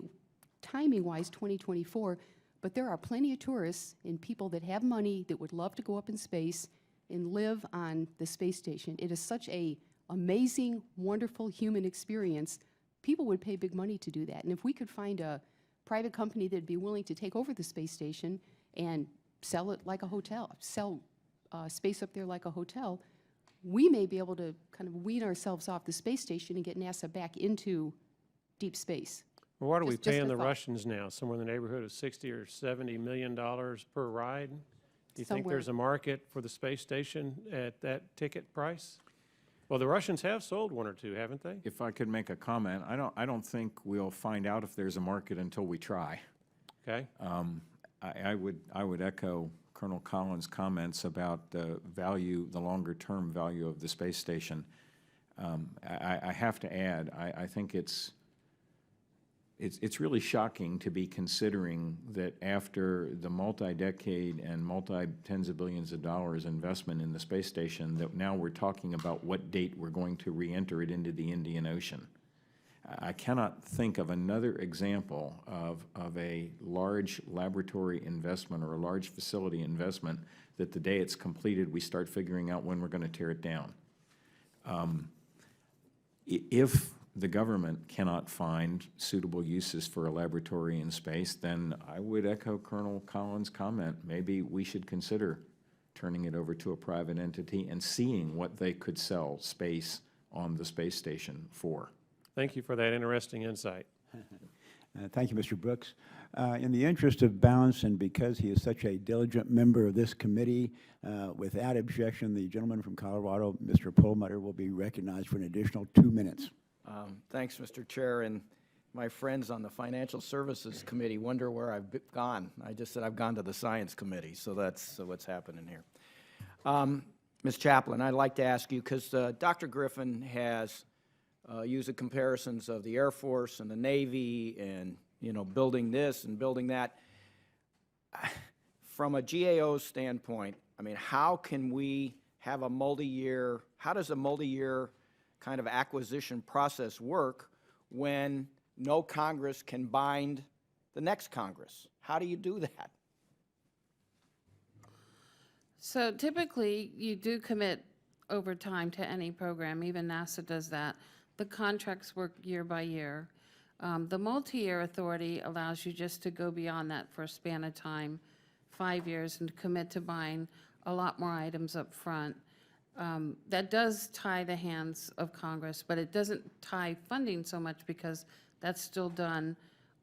S7: timing-wise 2024, but there are plenty of tourists and people that have money that would love to go up in space and live on the space station. It is such a amazing, wonderful human experience. People would pay big money to do that. And if we could find a private company that'd be willing to take over the space station and sell it like a hotel, sell space up there like a hotel, we may be able to kind of wean ourselves off the space station and get NASA back into deep space.
S5: Well, what are we
S7: Just a
S5: paying the
S7: thought.
S5: Russians now? Somewhere in the neighborhood of 60 or $70 million per ride? Do you think
S7: Somewhere.
S5: there's a market for the space station at that ticket price? Well, the Russians have sold one or two, haven't they?
S6: If I could make a comment, I don't think we'll find out if there's a market until we try.
S5: Okay.
S6: I would echo Colonel Collins' comments about the value, the longer-term value of the space station. I have to add, I think it's really shocking to be considering that after the multi-decade and multi-tens of billions of dollars investment in the space station, that now we're talking about what date we're going to re-enter it into the Indian Ocean. I cannot think of another example of a large laboratory investment or a large facility investment that the day it's completed, we start figuring out when we're going to tear it down. If the government cannot find suitable uses for a laboratory in space, then I would echo Colonel Collins' comment. Maybe we should consider turning it over to a private entity and seeing what they could sell space on the space station for.
S5: Thank you for that interesting insight.
S1: Thank you, Mr. Brooks. In the interest of balance and because he is such a diligent member of this committee, without objection, the gentleman from Colorado, Mr. Perlmutter, will be recognized for an additional 2 minutes.
S10: Thanks, Mr. Chair, and my friends on the Financial Services Committee wonder where I've gone. I just said I've gone to the Science Committee, so that's what's happening here. Ms. Chaplain, I'd like to ask you, because Dr. Griffin has used the comparisons of the Air Force and the Navy and, you know, building this and building that. From a GAO standpoint, I mean, how can we have a multi-year, how does a multi-year kind of acquisition process work when no Congress can bind the next Congress? How do you do that?
S8: So typically, you do commit over time to any program. Even NASA does that. The contracts work year by year. The multi-year authority allows you just to go beyond that for a span of time, 5 years, and commit to buying a lot more items up front. That does tie the hands of Congress, but it doesn't tie funding so much because that's still done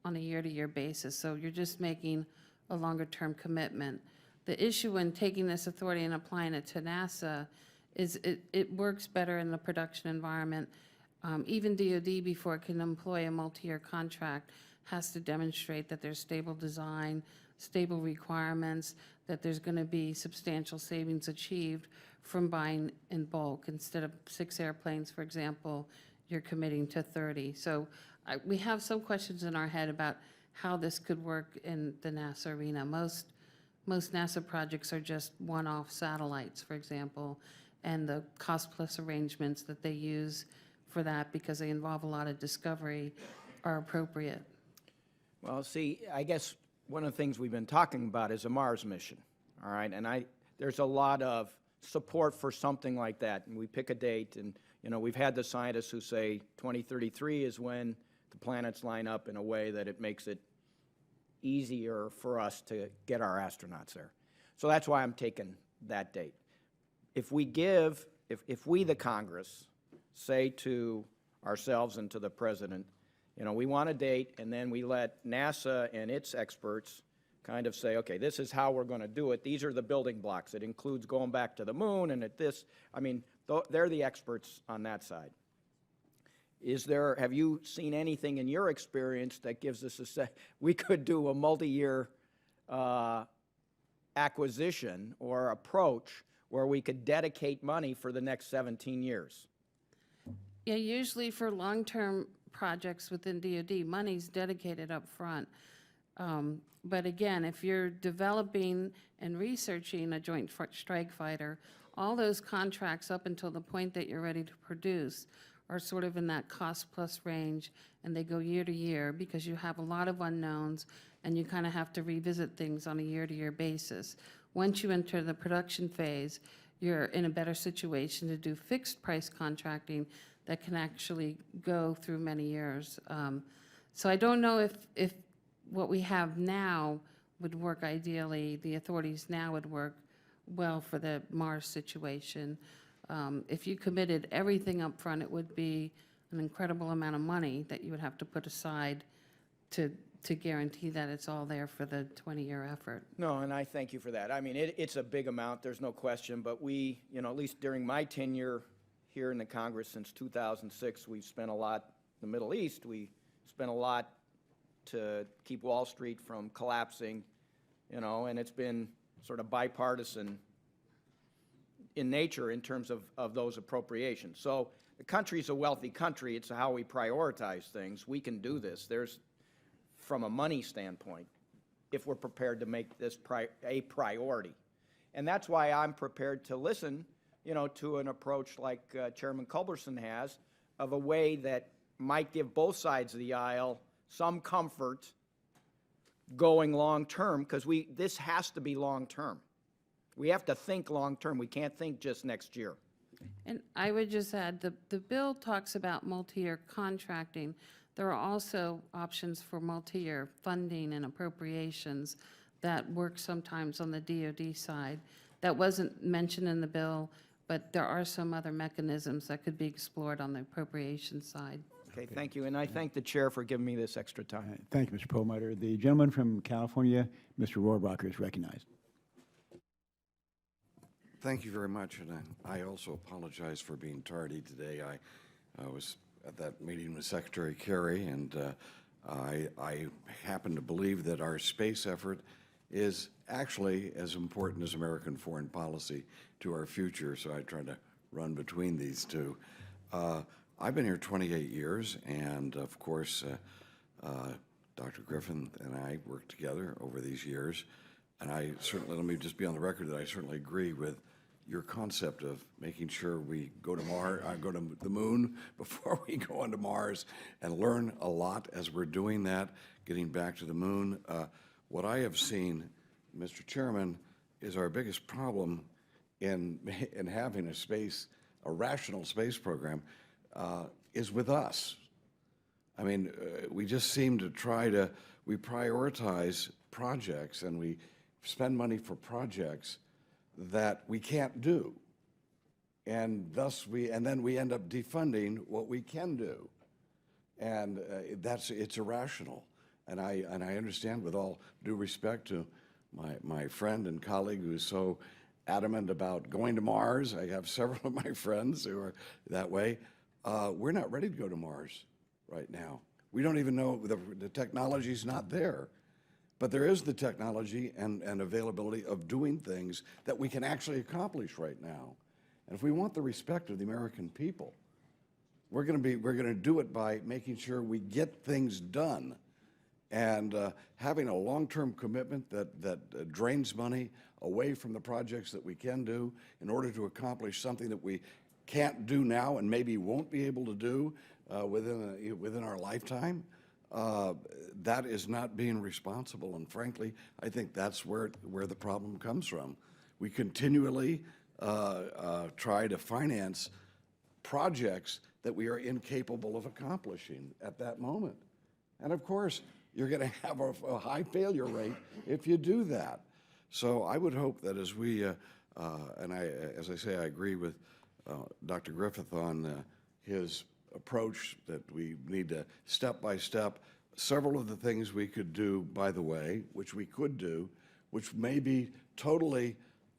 S8: on a year-to-year basis. So you're just making a longer-term commitment. The issue in taking this authority and applying it to NASA is it works better in the production environment. Even DoD, before it can employ a multi-year contract, has to demonstrate that there's stable design, stable requirements, that there's going to be substantial savings achieved from buying in bulk. Instead of 6 airplanes, for example, you're committing to 30. So we have some questions in our head about how this could work in the NASA arena. Most NASA projects are just one-off satellites, for example, and the cost-plus arrangements that they use for that, because they involve a lot of discovery, are appropriate.
S10: Well, see, I guess one of the things we've been talking about is a Mars mission, all right? And there's a lot of support for something like that, and we pick a date, and, you know, we've had the scientists who say 2033 is when the planets line up in a way that it makes it easier for us to get our astronauts there. So that's why I'm taking that date. If we, the Congress, say to ourselves and to the President, you know, we want a date, and then we let NASA and its experts kind of say, okay, this is how we're going to do it. These are the building blocks. It includes going back to the moon and at this. I mean, they're the experts on that side. have you seen anything in your experience that gives us we could do a multi-year acquisition or approach where we could dedicate money for the next 17 years?
S8: Yeah, usually for long-term projects within DoD, money's dedicated up front. But again, if you're developing and researching a joint strike fighter, all those contracts up until the point that you're ready to produce are sort of in that cost-plus range, and they go year to year because you have a lot of unknowns, and you kind of have to revisit things on a year-to-year basis. Once you enter the production phase, you're in a better situation to do fixed-price contracting that can actually go through many years. So I don't know if what we have now would work ideally, the authorities now would work well for the Mars situation. If you committed everything up front, it would be an incredible amount of money that you would have to put aside to guarantee that it's all there for the 20-year effort.
S10: No, and I thank you for that. I mean, it's a big amount, there's no question, but we, at least during my tenure here in the Congress since 2006, we've spent a lot in the Middle East. We spent a lot to keep Wall Street from collapsing, and it's been sort of bipartisan in nature in terms of those appropriations. So the country's a wealthy country. It's how we prioritize things. We can do this. There's, from a money standpoint, if we're prepared to make this a priority. And that's why I'm prepared to listen, to an approach like Chairman Culberson has, of a way that might give both sides of the aisle some comfort going long-term, because this has to be long-term. We have to think long-term. We can't think just next year.
S8: And I would just add, the bill talks about multi-year contracting. There are also options for multi-year funding and appropriations that work sometimes on the DoD side. That wasn't mentioned in the bill, but there are some other mechanisms that could be explored on the appropriation side.
S10: Okay, thank you. And I thank the chair for giving me this extra time.
S1: Thank you, Mr. Perlmutter. The gentleman from California, Mr. Rohrabacher, is recognized.
S12: Thank you very much, and I also apologize for being tardy today. I was at that meeting with Secretary Kerry, and I happen to believe that our space effort is actually as important as American foreign policy to our future, so I try to run between these two. I've been here 28 years, and of course, Dr. Griffin and I worked together over these years, and I certainly, let me just be on the record that I certainly agree with your concept of making sure we go to go to the moon before we go onto Mars, and learn a lot as we're doing that, getting back to the moon. What I have seen, Mr. Chairman, is our biggest problem in having a rational space program is with us. I mean, we just seem to we prioritize projects, and we spend money for projects that we can't do, and thus then we end up defunding what we can do, and it's irrational. And I understand, with all due respect to my friend and colleague who's so adamant about going to Mars. I have several of my friends who are that way. We're not ready to go to Mars right now. We don't even know, the technology's not there. But there is the technology and availability of doing things that we can actually accomplish right now. And if we want the respect of the American people, we're going to do it by making sure we get things done, and having a long-term commitment that drains money away from the projects that we can do in order to accomplish something that we can't do now and maybe won't be able to do within our lifetime. That is not being responsible, and frankly, I think that's where the problem comes from. We continually try to finance projects that we are incapable of accomplishing at that moment. And of course, you're going to have a high failure rate if you do that. So I would hope that as we, as I say, I agree with Dr. Griffith on his approach, that we need to step by step. Several of the things we could do, by the way, which we could do, which may be totally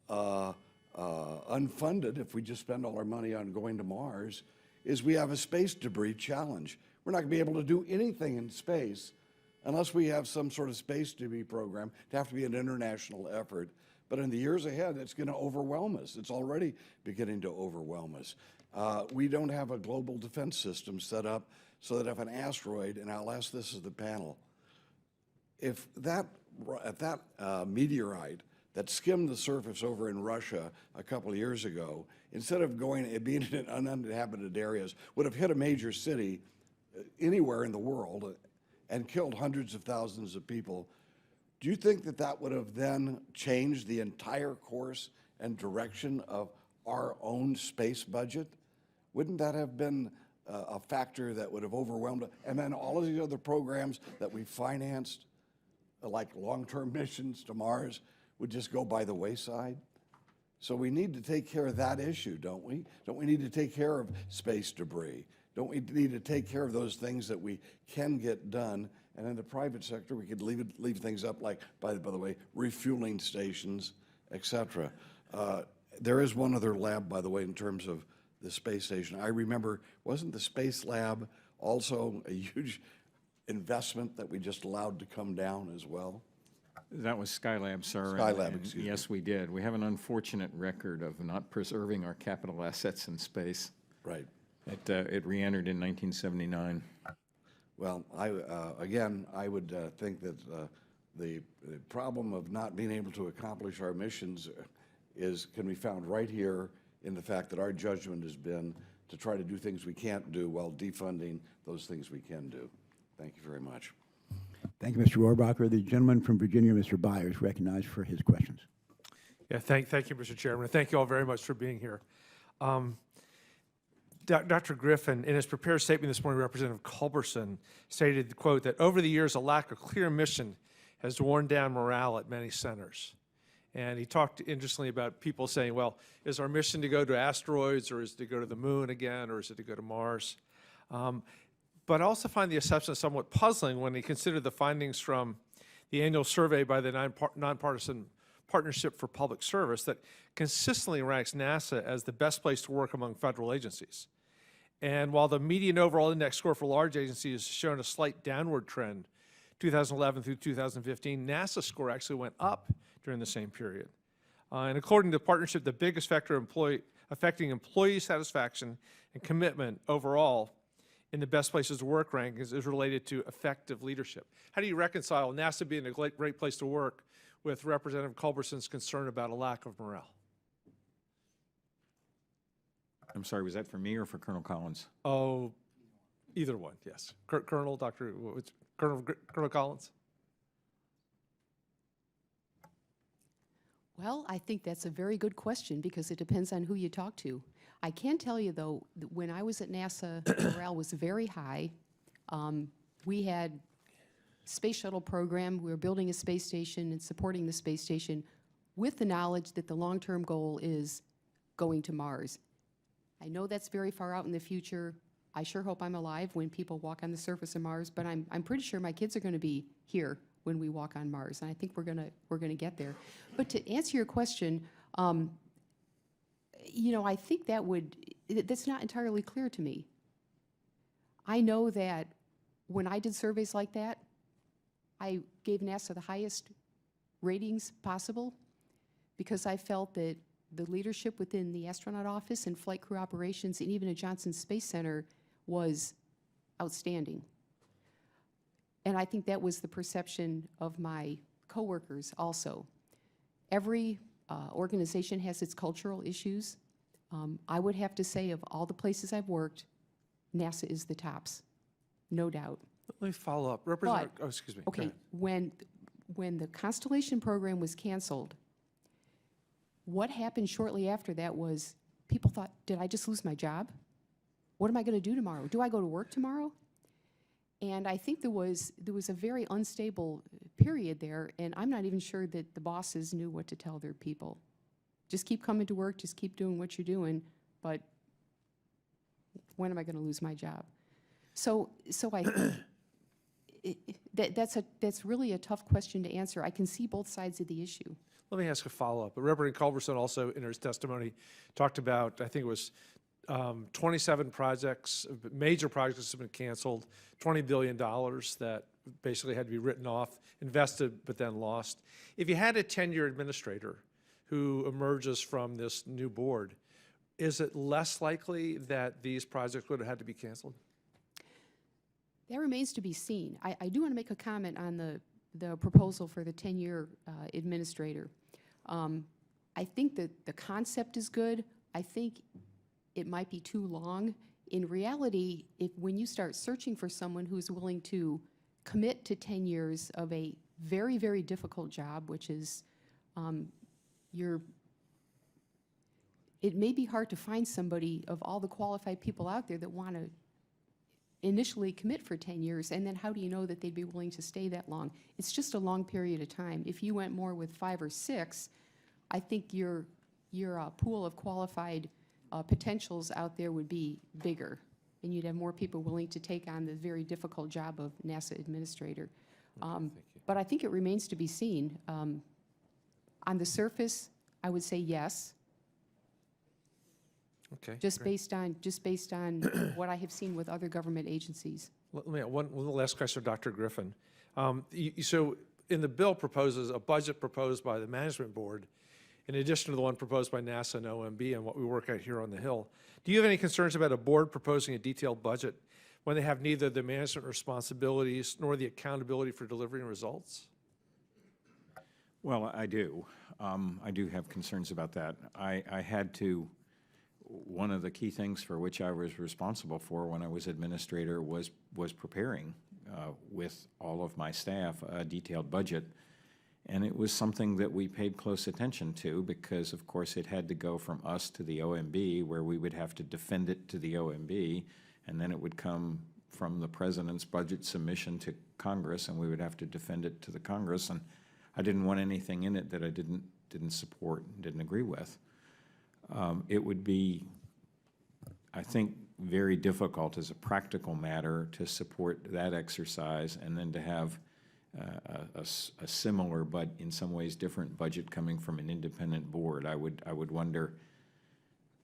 S12: unfunded if we just spend all our money on going to Mars, is we have a space debris challenge. We're not going to be able to do anything in space unless we have some sort of space debris program. It'd have to be an international effort. But in the years ahead, it's going to overwhelm us. It's already beginning to overwhelm us. We don't have a global defense system set up so that if an asteroid, and I'll ask this of the panel, if that meteorite that skimmed the surface over in Russia a couple of years ago, instead of being in uninhabited areas, would have hit a major city anywhere in the world and killed hundreds of thousands of people, do you think that that would have then changed the entire course and direction of our own space budget? Wouldn't that have been a factor that would have overwhelmed it? And then all of these other programs that we financed, like long-term missions to Mars, would just go by the wayside? So we need to take care of that issue, don't we? Don't we need to take care of space debris? Don't we need to take care of those things that we can get done? And in the private sector, we could leave things up like, by the way, refueling stations, et cetera. There is one other lab, by the way, in terms of the space station. I remember, wasn't the space lab also a huge investment that we just allowed to come down as well?
S6: That was Skylab, sir.
S12: Skylab,
S6: and
S12: excuse me.
S6: yes, we did. We have an unfortunate record of not preserving our capital assets in space.
S12: Right.
S6: It re-entered in 1979.
S12: Well, again, I would think that the problem of not being able to accomplish our missions can be found right here in the fact that our judgment has been to try to do things we can't do while defunding those things we can do. Thank you very much.
S1: Thank you, Mr. Rohrabacher. The gentleman from Virginia, Mr. Byers, recognized for his questions.
S13: Yeah, thank you, Mr. Chairman, and thank you all very much for being here. Dr. Griffin, in his prepared statement this morning, Representative Culberson stated, quote, that over the years, a lack of clear mission has worn down morale at many centers. And he talked interestingly about people saying, well, is our mission to go to asteroids, or is it to go to the moon again, or is it to go to Mars? But I also find the assessment somewhat puzzling when he considered the findings from the annual survey by the Nonpartisan Partnership for Public Service that consistently ranks NASA as the best place to work among federal agencies. And while the median overall index score for large agencies has shown a slight downward trend, 2011 through 2015, NASA's score actually went up during the same period. And according to the partnership, the biggest factor affecting employee satisfaction and commitment overall in the best places to work rankings is related to effective leadership. How do you reconcile NASA being a great place to work with Representative Culberson's concern about a lack of morale?
S6: I'm sorry, was that for me or for Colonel Collins?
S13: Oh, either one, yes. Colonel Collins?
S7: Well, I think that's a very good question because it depends on who you talk to. I can tell you, though, that when I was at NASA, morale was very high. We had space shuttle program. We were building a space station and supporting the space station with the knowledge that the long-term goal is going to Mars. I know that's very far out in the future. I sure hope I'm alive when people walk on the surface of Mars, but I'm pretty sure my kids are going to be here when we walk on Mars, and I think we're gonna get there. But to answer your question, you know, I think that's not entirely clear to me. I know that when I did surveys like that, I gave NASA the highest ratings possible because I felt that the leadership within the astronaut office and flight crew operations and even at Johnson Space Center was outstanding. And I think that was the perception of my coworkers also. Every organization has its cultural issues. I would have to say of all the places I've worked, NASA is the tops, no doubt.
S13: Let me follow up. Representative, oh, excuse me.
S7: Okay, when the Constellation program was canceled, what happened shortly after that was people thought, did I just lose my job? What am I going to do tomorrow? Do I go to work tomorrow? And I think there was a very unstable period there, and I'm not even sure that the bosses knew what to tell their people. Just keep coming to work, just keep doing what you're doing, but when am I going to lose my job? So I think that's really a tough question to answer. I can see both sides of the issue.
S13: Let me ask a follow-up. Representative Culberson also, in his testimony, talked about, I think it was 27 projects, major projects have been canceled, $20 billion that basically had to be written off, invested, but then lost. If you had a 10-year administrator who emerges from this new board, is it less likely that these projects would have had to be canceled?
S7: That remains to be seen. I do want to make a comment on the proposal for the 10-year administrator. I think that the concept is good. I think it might be too long. In reality, when you start searching for someone who's willing to commit to 10 years of a very, very difficult job, which is it may be hard to find somebody of all the qualified people out there that want to initially commit for 10 years, and then how do you know that they'd be willing to stay that long? It's just a long period of time. If you went more with 5 or 6, I think your pool of qualified potentials out there would be bigger, and you'd have more people willing to take on the very difficult job of NASA administrator. But I think it remains to be seen. On the surface, I would say yes.
S13: Okay.
S7: Just
S13: great.
S7: based on what I have seen with other government agencies.
S13: Let me one last question, Dr. Griffin. So in the bill proposes a budget proposed by the management board, in addition to the one proposed by NASA and OMB and what we work out here on the Hill. Do you have any concerns about a board proposing a detailed budget when they have neither the management responsibilities nor the accountability for delivering results?
S6: Well, I do. I do have concerns about that. I had to, one of the key things for which I was responsible for when I was administrator was preparing with all of my staff a detailed budget. And it was something that we paid close attention to because, of course, it had to go from us to the OMB, where we would have to defend it to the OMB, and then it would come from the president's budget submission to Congress, and we would have to defend it to the Congress. And I didn't want anything in it that I didn't support and didn't agree with. It would be, I think, very difficult as a practical matter to support that exercise and then to have a similar but in some ways different budget coming from an independent board. I would wonder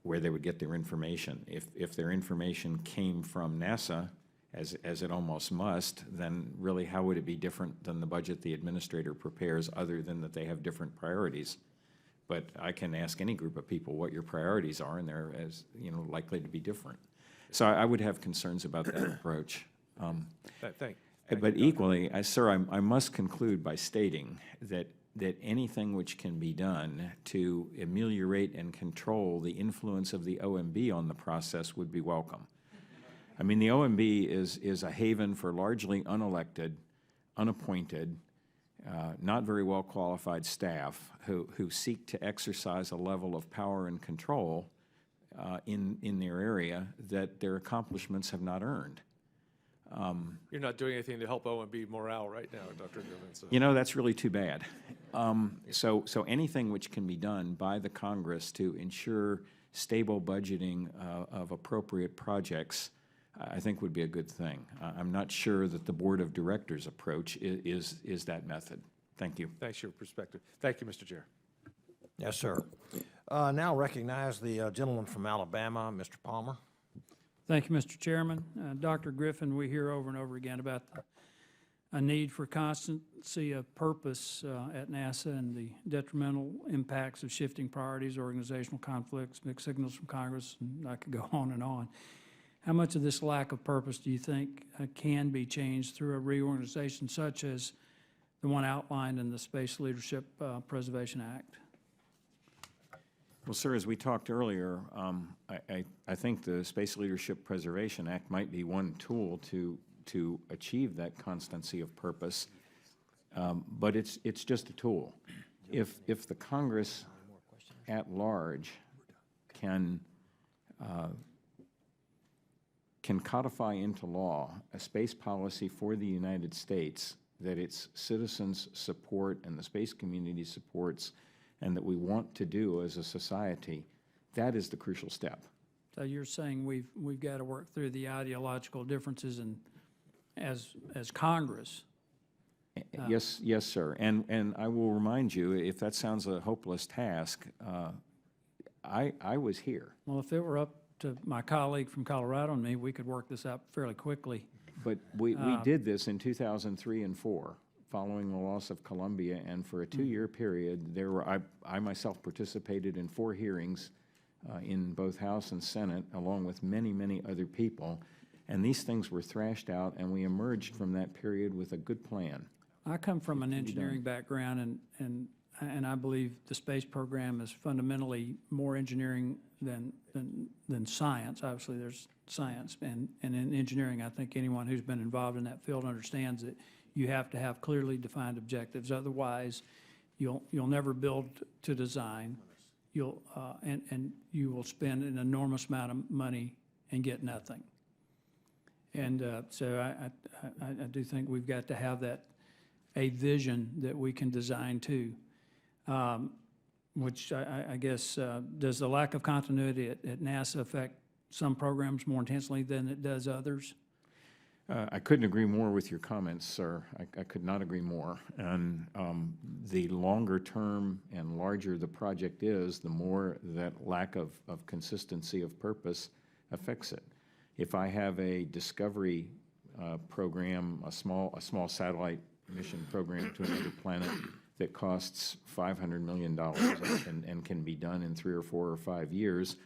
S6: where they would get their information. If their information came from NASA, as it almost must, then really how would it be different than the budget the administrator prepares, other than that they have different priorities? But I can ask any group of people what your priorities are, and they're likely to be different. So I would have concerns about that approach. But equally, sir, I must conclude by stating that anything which can be done to ameliorate and control the influence of the OMB on the process would be welcome. I mean, the OMB is a haven for largely unelected, unappointed, not very well qualified staff who seek to exercise a level of power and control in their area that their accomplishments have not earned.
S13: You're not doing anything to help OMB morale right now, Dr. Griffin. So.
S6: That's really too bad. So anything which can be done by the Congress to ensure stable budgeting of appropriate projects, I think would be a good thing. I'm not sure that the Board of Directors approach is that method. Thank you.
S13: Thanks for your perspective. Thank you, Mr. Chair.
S4: Yes, sir. Now recognize the gentleman from Alabama, Mr. Palmer.
S14: Thank you, Mr. Chairman. Dr. Griffin, we hear over and over again about a need for constancy of purpose at NASA and the detrimental impacts of shifting priorities, organizational conflicts, mixed signals from Congress, and I could go on and on. How much of this lack of purpose do you think can be changed through a reorganization such as the one outlined in the Space Leadership Preservation Act?
S6: Well, sir, as we talked earlier, I think the Space Leadership Preservation Act might be one tool to achieve that constancy of purpose, but it's just a tool. If the Congress at large can codify into law a space policy for the United States that its citizens support and the space community supports, and that we want to do as a society, that is the crucial step.
S14: So you're saying we've got to work through the ideological differences and as Congress.
S6: Yes, sir. And I will remind you, if that sounds a hopeless task, I was here.
S14: Well, if it were up to my colleague from Colorado and me, we could work this out fairly quickly.
S6: But we did this in 2003 and 4, following the loss of Columbia, and for a 2-year period, there were, I myself participated in 4 hearings in both House and Senate, along with many, many other people, and these things were thrashed out, and we emerged from that period with a good plan.
S14: I come from an engineering background, and I believe the space program is fundamentally more engineering than science. Obviously, there's science, and in engineering, I think anyone who's been involved in that field understands that you have to have clearly defined objectives. Otherwise, you'll never build to design. And you will spend an enormous amount of money and get nothing. And so I do think we've got to have a vision that we can design to, which I guess, does the lack of continuity at NASA affect some programs more intensely than it does others?
S6: I couldn't agree more with your comments, sir. I could not agree more. And the longer term and larger the project is, the more that lack of consistency of purpose affects it. If I have a discovery program, a small satellite mission program to another planet that costs $500 million and can be done in 3 or 4 or 5 years,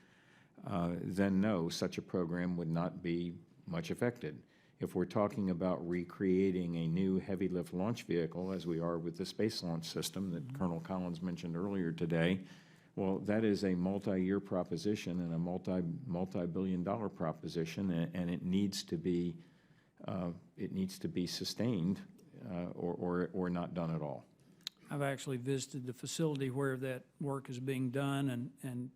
S6: then no, such a program would not be much affected. If we're talking about recreating a new heavy lift launch vehicle, as we are with the Space Launch System that Colonel Collins mentioned earlier today, well, that is a multi-year proposition and a multi-billion-dollar proposition, and it needs to be sustained or not done at all.
S14: I've actually visited the facility where that work is being done, and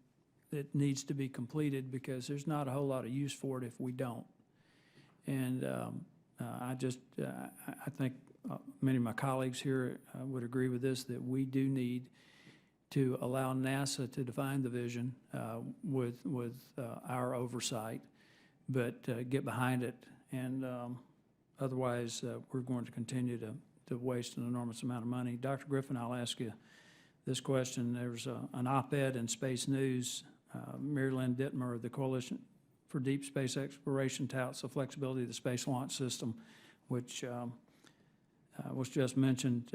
S14: it needs to be completed because there's not a whole lot of use for it if we don't. And I think many of my colleagues here would agree with this, that we do need to allow NASA to define the vision with our oversight, but get behind it. And otherwise, we're going to continue to waste an enormous amount of money. Dr. Griffin, I'll ask you this question. There was an op-ed in Space News. Mary Lynn Dittmer of the Coalition for Deep Space Exploration touts the flexibility of the Space Launch System, which was just mentioned,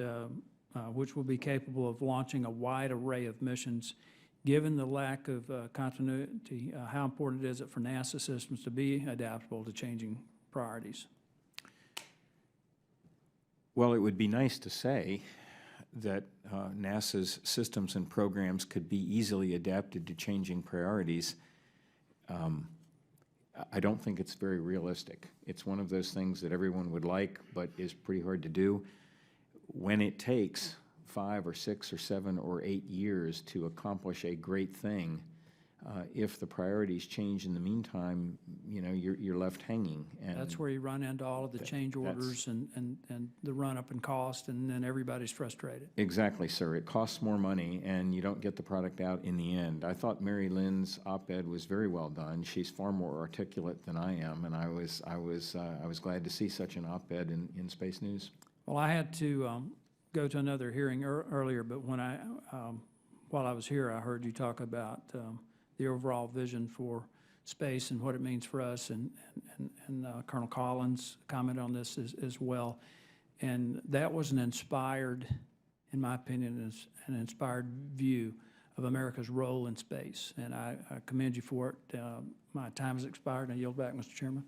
S14: which will be capable of launching a wide array of missions. Given the lack of continuity, how important is it for NASA systems to be adaptable to changing priorities?
S6: Well, it would be nice to say that NASA's systems and programs could be easily adapted to changing priorities. I don't think it's very realistic. It's one of those things that everyone would like, but is pretty hard to do. When it takes 5 or 6 or 7 or 8 years to accomplish a great thing, if the priorities change in the meantime, you know, you're left hanging. And
S14: that's where you run into all of the change orders and the run-up in cost, and then everybody's frustrated.
S6: Exactly, sir. It costs more money, and you don't get the product out in the end. I thought Mary Lynn's op-ed was very well done. She's far more articulate than I am, and I was glad to see such an op-ed in Space News.
S14: Well, I had to go to another hearing earlier, but when while I was here, I heard you talk about the overall vision for space and what it means for us, and Colonel Collins commented on this as well. And that was an inspired, in my opinion, an inspired view of America's role in space. And I commend you for it. My time has expired, and I yield back, Mr. Chairman.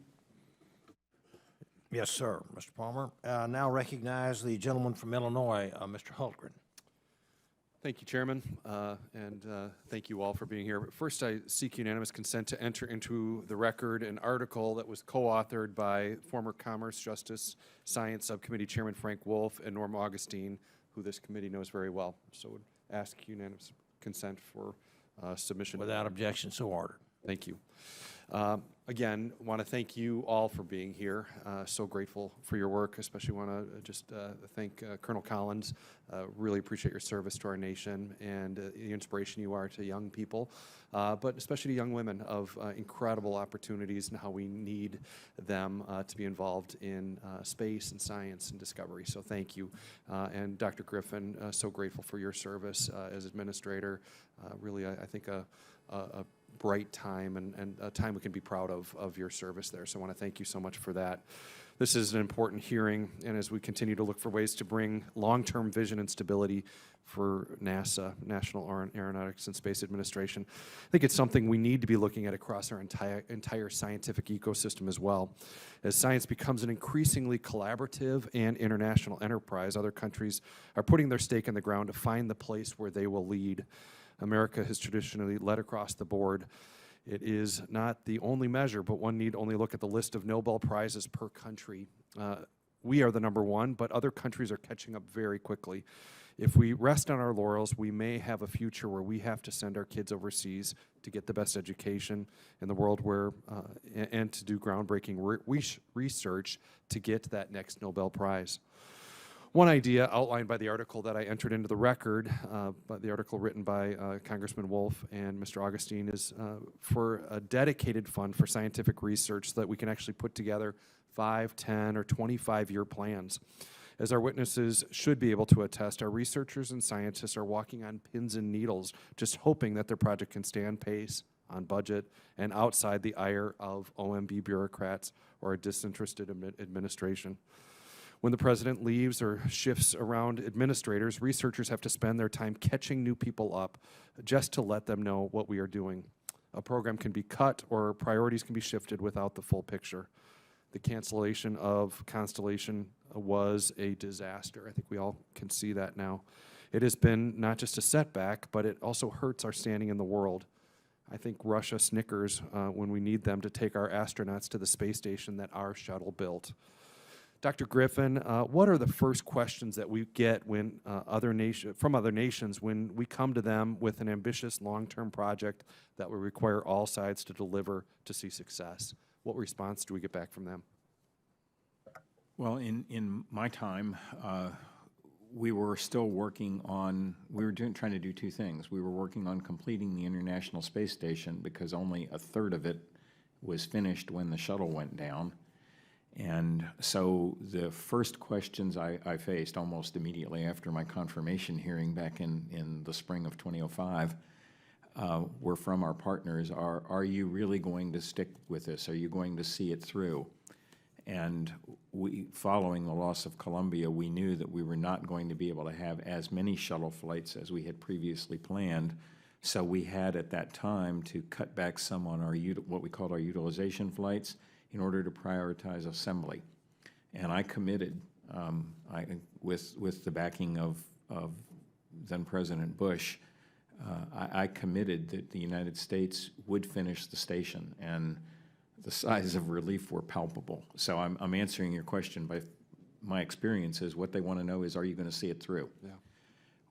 S4: Yes, sir, Mr. Palmer. Now recognize the gentleman from Illinois, Mr. Hultgren.
S15: Thank you, Chairman, and thank you all for being here. But first, I seek unanimous consent to enter into the record an article that was co-authored by former Commerce, Justice, Science Subcommittee Chairman Frank Wolf and Norm Augustine, who this committee knows very well. So would ask unanimous consent for submission.
S4: Without objection, so ordered.
S15: Thank you. Again, want to thank you all for being here. So grateful for your work. Especially want to just thank Colonel Collins. Really appreciate your service to our nation and the inspiration you are to young people, but especially to young women, of incredible opportunities and how we need them to be involved in space and science and discovery. So thank you. And Dr. Griffin, so grateful for your service as administrator. Really, I think a bright time and a time we can be proud of your service there. So I want to thank you so much for that. This is an important hearing, and as we continue to look for ways to bring long-term vision and stability for NASA, National Aeronautics and Space Administration, I think it's something we need to be looking at across our entire scientific ecosystem as well. As science becomes an increasingly collaborative and international enterprise, other countries are putting their stake in the ground to find the place where they will lead. America has traditionally led across the board. It is not the only measure, but one need only look at the list of Nobel Prizes per country. We are the #1, but other countries are catching up very quickly. If we rest on our laurels, we may have a future where we have to send our kids overseas to get the best education in the world and to do groundbreaking research to get that next Nobel Prize. One idea outlined by the article that I entered into the record, the article written by Congressman Wolf and Mr. Augustine, is for a dedicated fund for scientific research so that we can actually put together 5, 10, or 25-year plans. As our witnesses should be able to attest, our researchers and scientists are walking on pins and needles, just hoping that their project can stay on pace, on budget, and outside the ire of OMB bureaucrats or a disinterested administration. When the president leaves or shifts around administrators, researchers have to spend their time catching new people up just to let them know what we are doing. A program can be cut or priorities can be shifted without the full picture. The cancellation of Constellation was a disaster. I think we all can see that now. It has been not just a setback, but it also hurts our standing in the world. I think Russia snickers when we need them to take our astronauts to the space station that our shuttle built. Dr. Griffin, what are the first questions that we get when from other nations when we come to them with an ambitious long-term project that will require all sides to deliver to see success? What response do we get back from them?
S6: Well, in my time, we were still working on, trying to do two things. We were working on completing the International Space Station because only a third of it was finished when the shuttle went down. And so the first questions I faced almost immediately after my confirmation hearing back in the spring of 2005 were from our partners. Are you really going to stick with this? Are you going to see it through? And following the loss of Columbia, we knew that we were not going to be able to have as many shuttle flights as we had previously planned. So we had at that time to cut back some on our what we called our utilization flights in order to prioritize assembly. And I committed, with the backing of then President Bush, I committed that the United States would finish the station, and the sighs of relief were palpable. So I'm answering your question by my experience is what they want to know is, are you going to see it through?
S15: Yeah.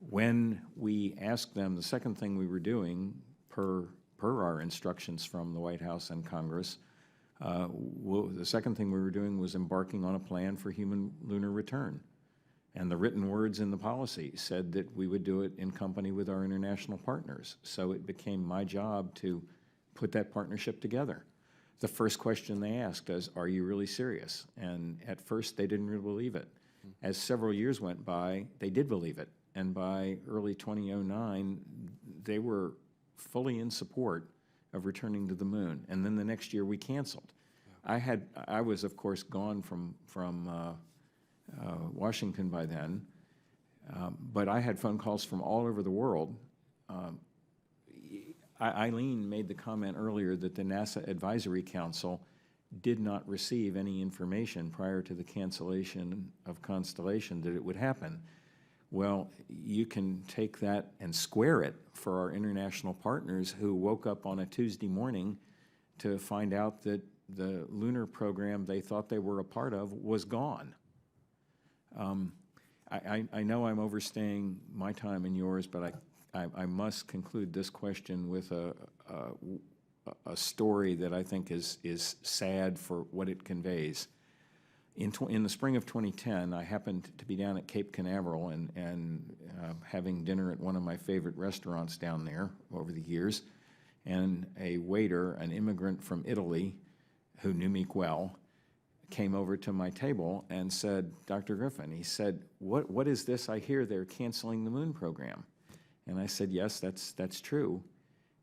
S6: When we asked them, the second thing we were doing per our instructions from the White House and Congress, the second thing we were doing was embarking on a plan for human lunar return. And the written words in the policy said that we would do it in company with our international partners. So it became my job to put that partnership together. The first question they asked is, are you really serious? And at first, they didn't really believe it. As several years went by, they did believe it. And by early 2009, they were fully in support of returning to the moon. And then the next year we canceled. I was of course gone from Washington by then, but I had phone calls from all over the world. Eileen made the comment earlier that the NASA Advisory Council did not receive any information prior to the cancellation of Constellation that it would happen. Well, you can take that and square it for our international partners who woke up on a Tuesday morning to find out that the lunar program they thought they were a part of was gone. I know I'm overstaying my time and yours, but I must conclude this question with a story that I think is sad for what it conveys. In the spring of 2010, I happened to be down at Cape Canaveral and having dinner at one of my favorite restaurants down there over the years, and a waiter, an immigrant from Italy who knew me well, came over to my table and said, Dr. Griffin, he said, what is this I hear they're canceling the moon program? And I said, yes, that's true.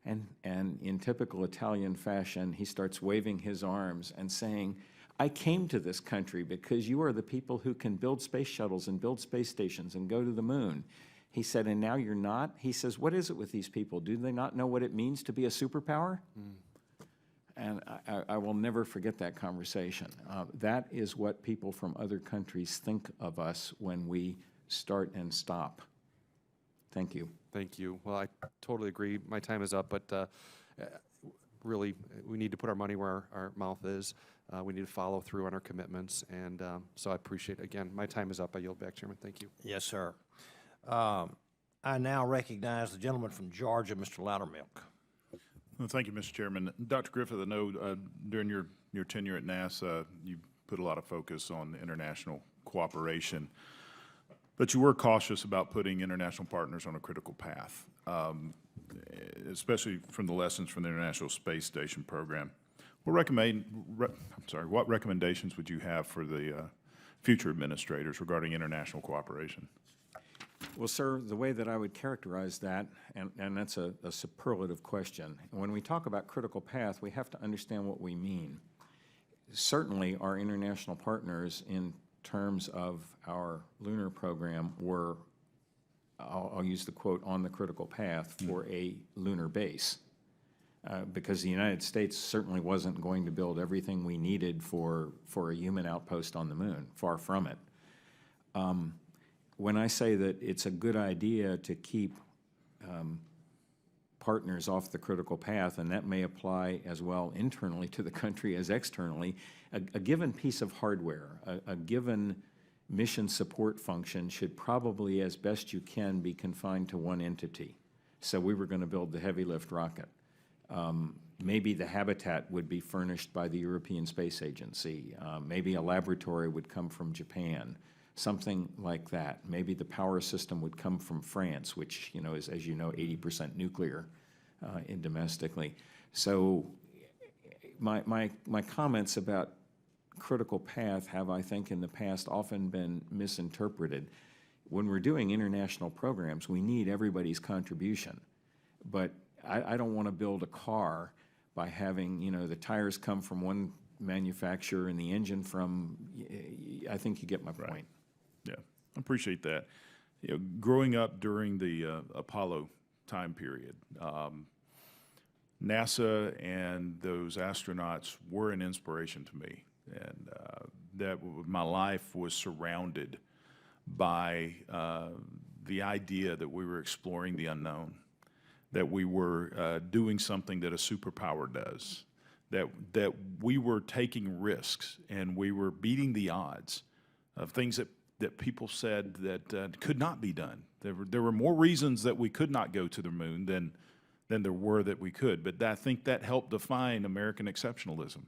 S6: And in typical Italian fashion, he starts waving his arms and saying, I came to this country because you are the people who can build space shuttles and build space stations and go to the moon. He said, and now you're not? He says, what is it with these people? Do they not know what it means to be a superpower? And I will never forget that conversation. That is what people from other countries think of us when we start and stop. Thank you.
S15: Thank you. Well, I totally agree. My time is up, but really, we need to put our money where our mouth is. We need to follow through on our commitments, and so I appreciate, again, my time is up. I yield back, Chairman. Thank you.
S4: Yes, sir. I now recognize the gentleman from Georgia, Mr. Loudermilk.
S16: Well, thank you, Mr. Chairman. Dr. Griffin, I know during your tenure at NASA, you put a lot of focus on international cooperation, but you were cautious about putting international partners on a critical path, especially from the lessons from the International Space Station program. What recommendations would you have for the future administrators regarding international cooperation?
S6: Well, sir, the way that I would characterize that, and that's a superlative question, when we talk about critical path, we have to understand what we mean. Certainly, our international partners in terms of our lunar program were, I'll use the quote, on the critical path for a lunar base. Because the United States certainly wasn't going to build everything we needed for a human outpost on the moon, far from it. When I say that it's a good idea to keep partners off the critical path, and that may apply as well internally to the country as externally, a given piece of hardware, a given mission support function should probably, as best you can, be confined to one entity. So we were going to build the heavy lift rocket. Maybe the habitat would be furnished by the European Space Agency. Maybe a laboratory would come from Japan, something like that. Maybe the power system would come from France, which, you know, is, as you know, 80% nuclear domestically. So my comments about critical path have, I think, in the past often been misinterpreted. When we're doing international programs, we need everybody's contribution. But I don't want to build a car by having, you know, the tires come from one manufacturer and the engine from, I think you get my point.
S16: Yeah, I appreciate that. You know, growing up during the Apollo time period, NASA and those astronauts were an inspiration to me. And that my life was surrounded by the idea that we were exploring the unknown, that we were doing something that a superpower does, that we were taking risks and we were beating the odds of things that people said that could not be done. There were more reasons that we could not go to the moon than there were that we could. But I think that helped define American exceptionalism,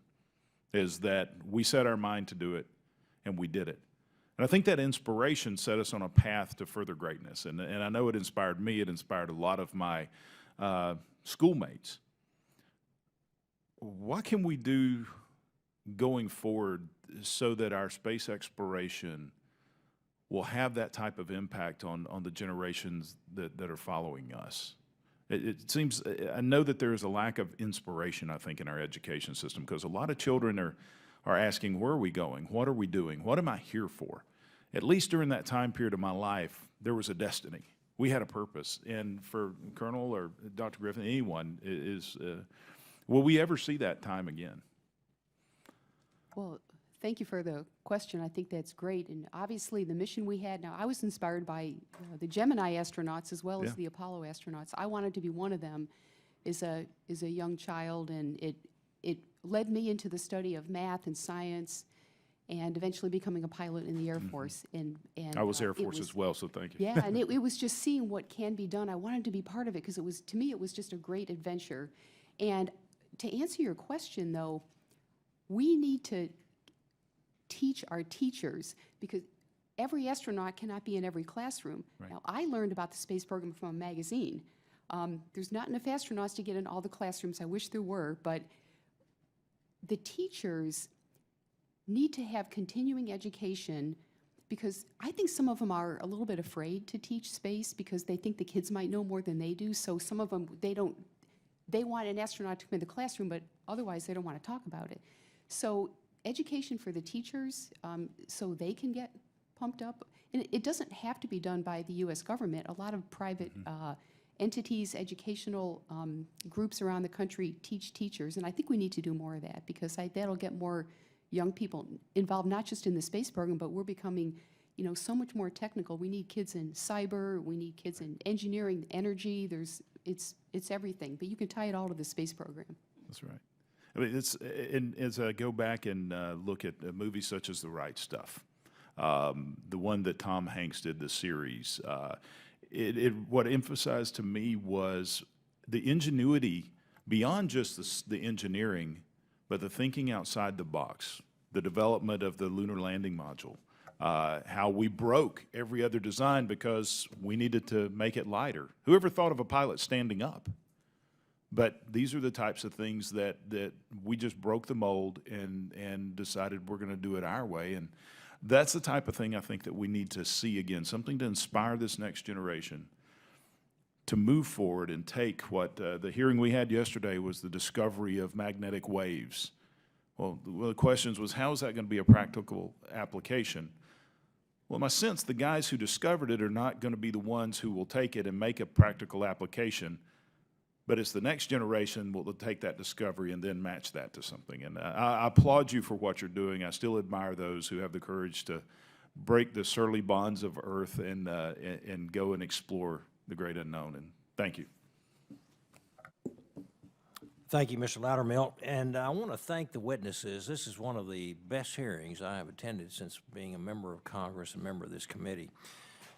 S16: is that we set our mind to do it and we did it. And I think that inspiration set us on a path to further greatness. And I know it inspired me. It inspired a lot of my schoolmates. What can we do going forward so that our space exploration will have that type of impact on the generations that are following us? It seems, I know that there is a lack of inspiration, I think, in our education system, because a lot of children are asking, where are we going? What are we doing? What am I here for? At least during that time period of my life, there was a destiny. We had a purpose. And for Colonel or Dr. Griffin, anyone, will we ever see that time again?
S7: Well, thank you for the question. I think that's great. And obviously, the mission we had, now I was inspired by the Gemini astronauts as well as the Apollo astronauts. I wanted to be one of them as a young child, and it led me into the study of math and science and eventually becoming a pilot in the Air Force. And
S16: I was Air Force as well, so thank you.
S7: Yeah, and it was just seeing what can be done. I wanted to be part of it because it was, to me, it was just a great adventure. And to answer your question, though, we need to teach our teachers, because every astronaut cannot be in every classroom. Right. Now, I learned about the space program from a magazine. There's not enough astronauts to get in all the classrooms. I wish there were, but the teachers need to have continuing education, because I think some of them are a little bit afraid to teach space because they think the kids might know more than they do. So some of them, they don't they want an astronaut to come in the classroom, but otherwise they don't want to talk about it. So education for the teachers, so they can get pumped up. And it doesn't have to be done by the U.S. government. A lot of private entities, educational groups around the country teach teachers, and I think we need to do more of that because that'll get more young people involved, not just in the space program, but we're becoming, you know, so much more technical. We need kids in cyber, we need kids in engineering, energy. It's everything, but you can tie it all to the space program.
S16: That's right. I mean, and as I go back and look at movies such as The Right Stuff, the one that Tom Hanks did, the series, what emphasized to me was the ingenuity beyond just the engineering, but the thinking outside the box, the development of the lunar landing module, how we broke every other design because we needed to make it lighter. Whoever thought of a pilot standing up? But these are the types of things that we just broke the mold and decided we're going to do it our way. And that's the type of thing I think that we need to see again, something to inspire this next generation to move forward and take what the hearing we had yesterday was the discovery of magnetic waves. Well, one of the questions was, how is that going to be a practical application? Well, in my sense, the guys who discovered it are not going to be the ones who will take it and make a practical application, but it's the next generation will take that discovery and then match that to something. And I applaud you for what you're doing. I still admire those who have the courage to break the surly bonds of Earth and go and explore the great unknown. And thank you.
S4: Thank you, Mr. Loudermilk. And I want to thank the witnesses. This is one of the best hearings I have attended since being a member of Congress and member of this committee.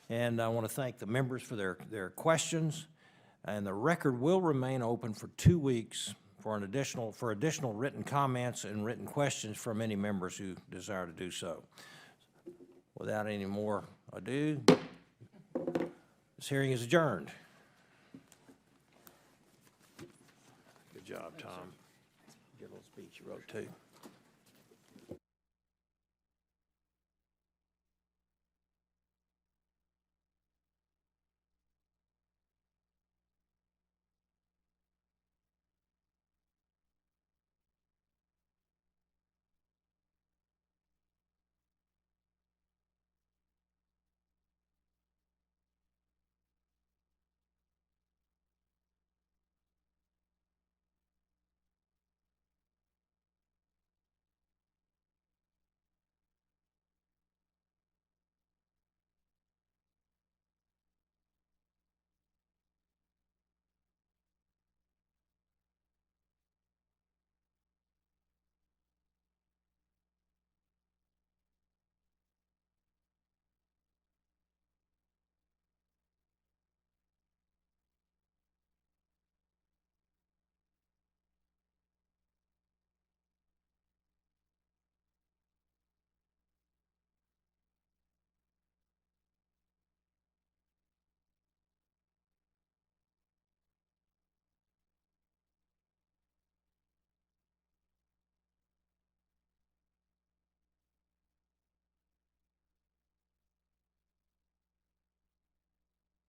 S4: And I want to thank the members for their questions. And the record will remain open for 2 weeks for additional written comments and written questions from any members who desire to do so. Without any more ado, this hearing is adjourned. Good job, Tom. Good little speech you wrote, too.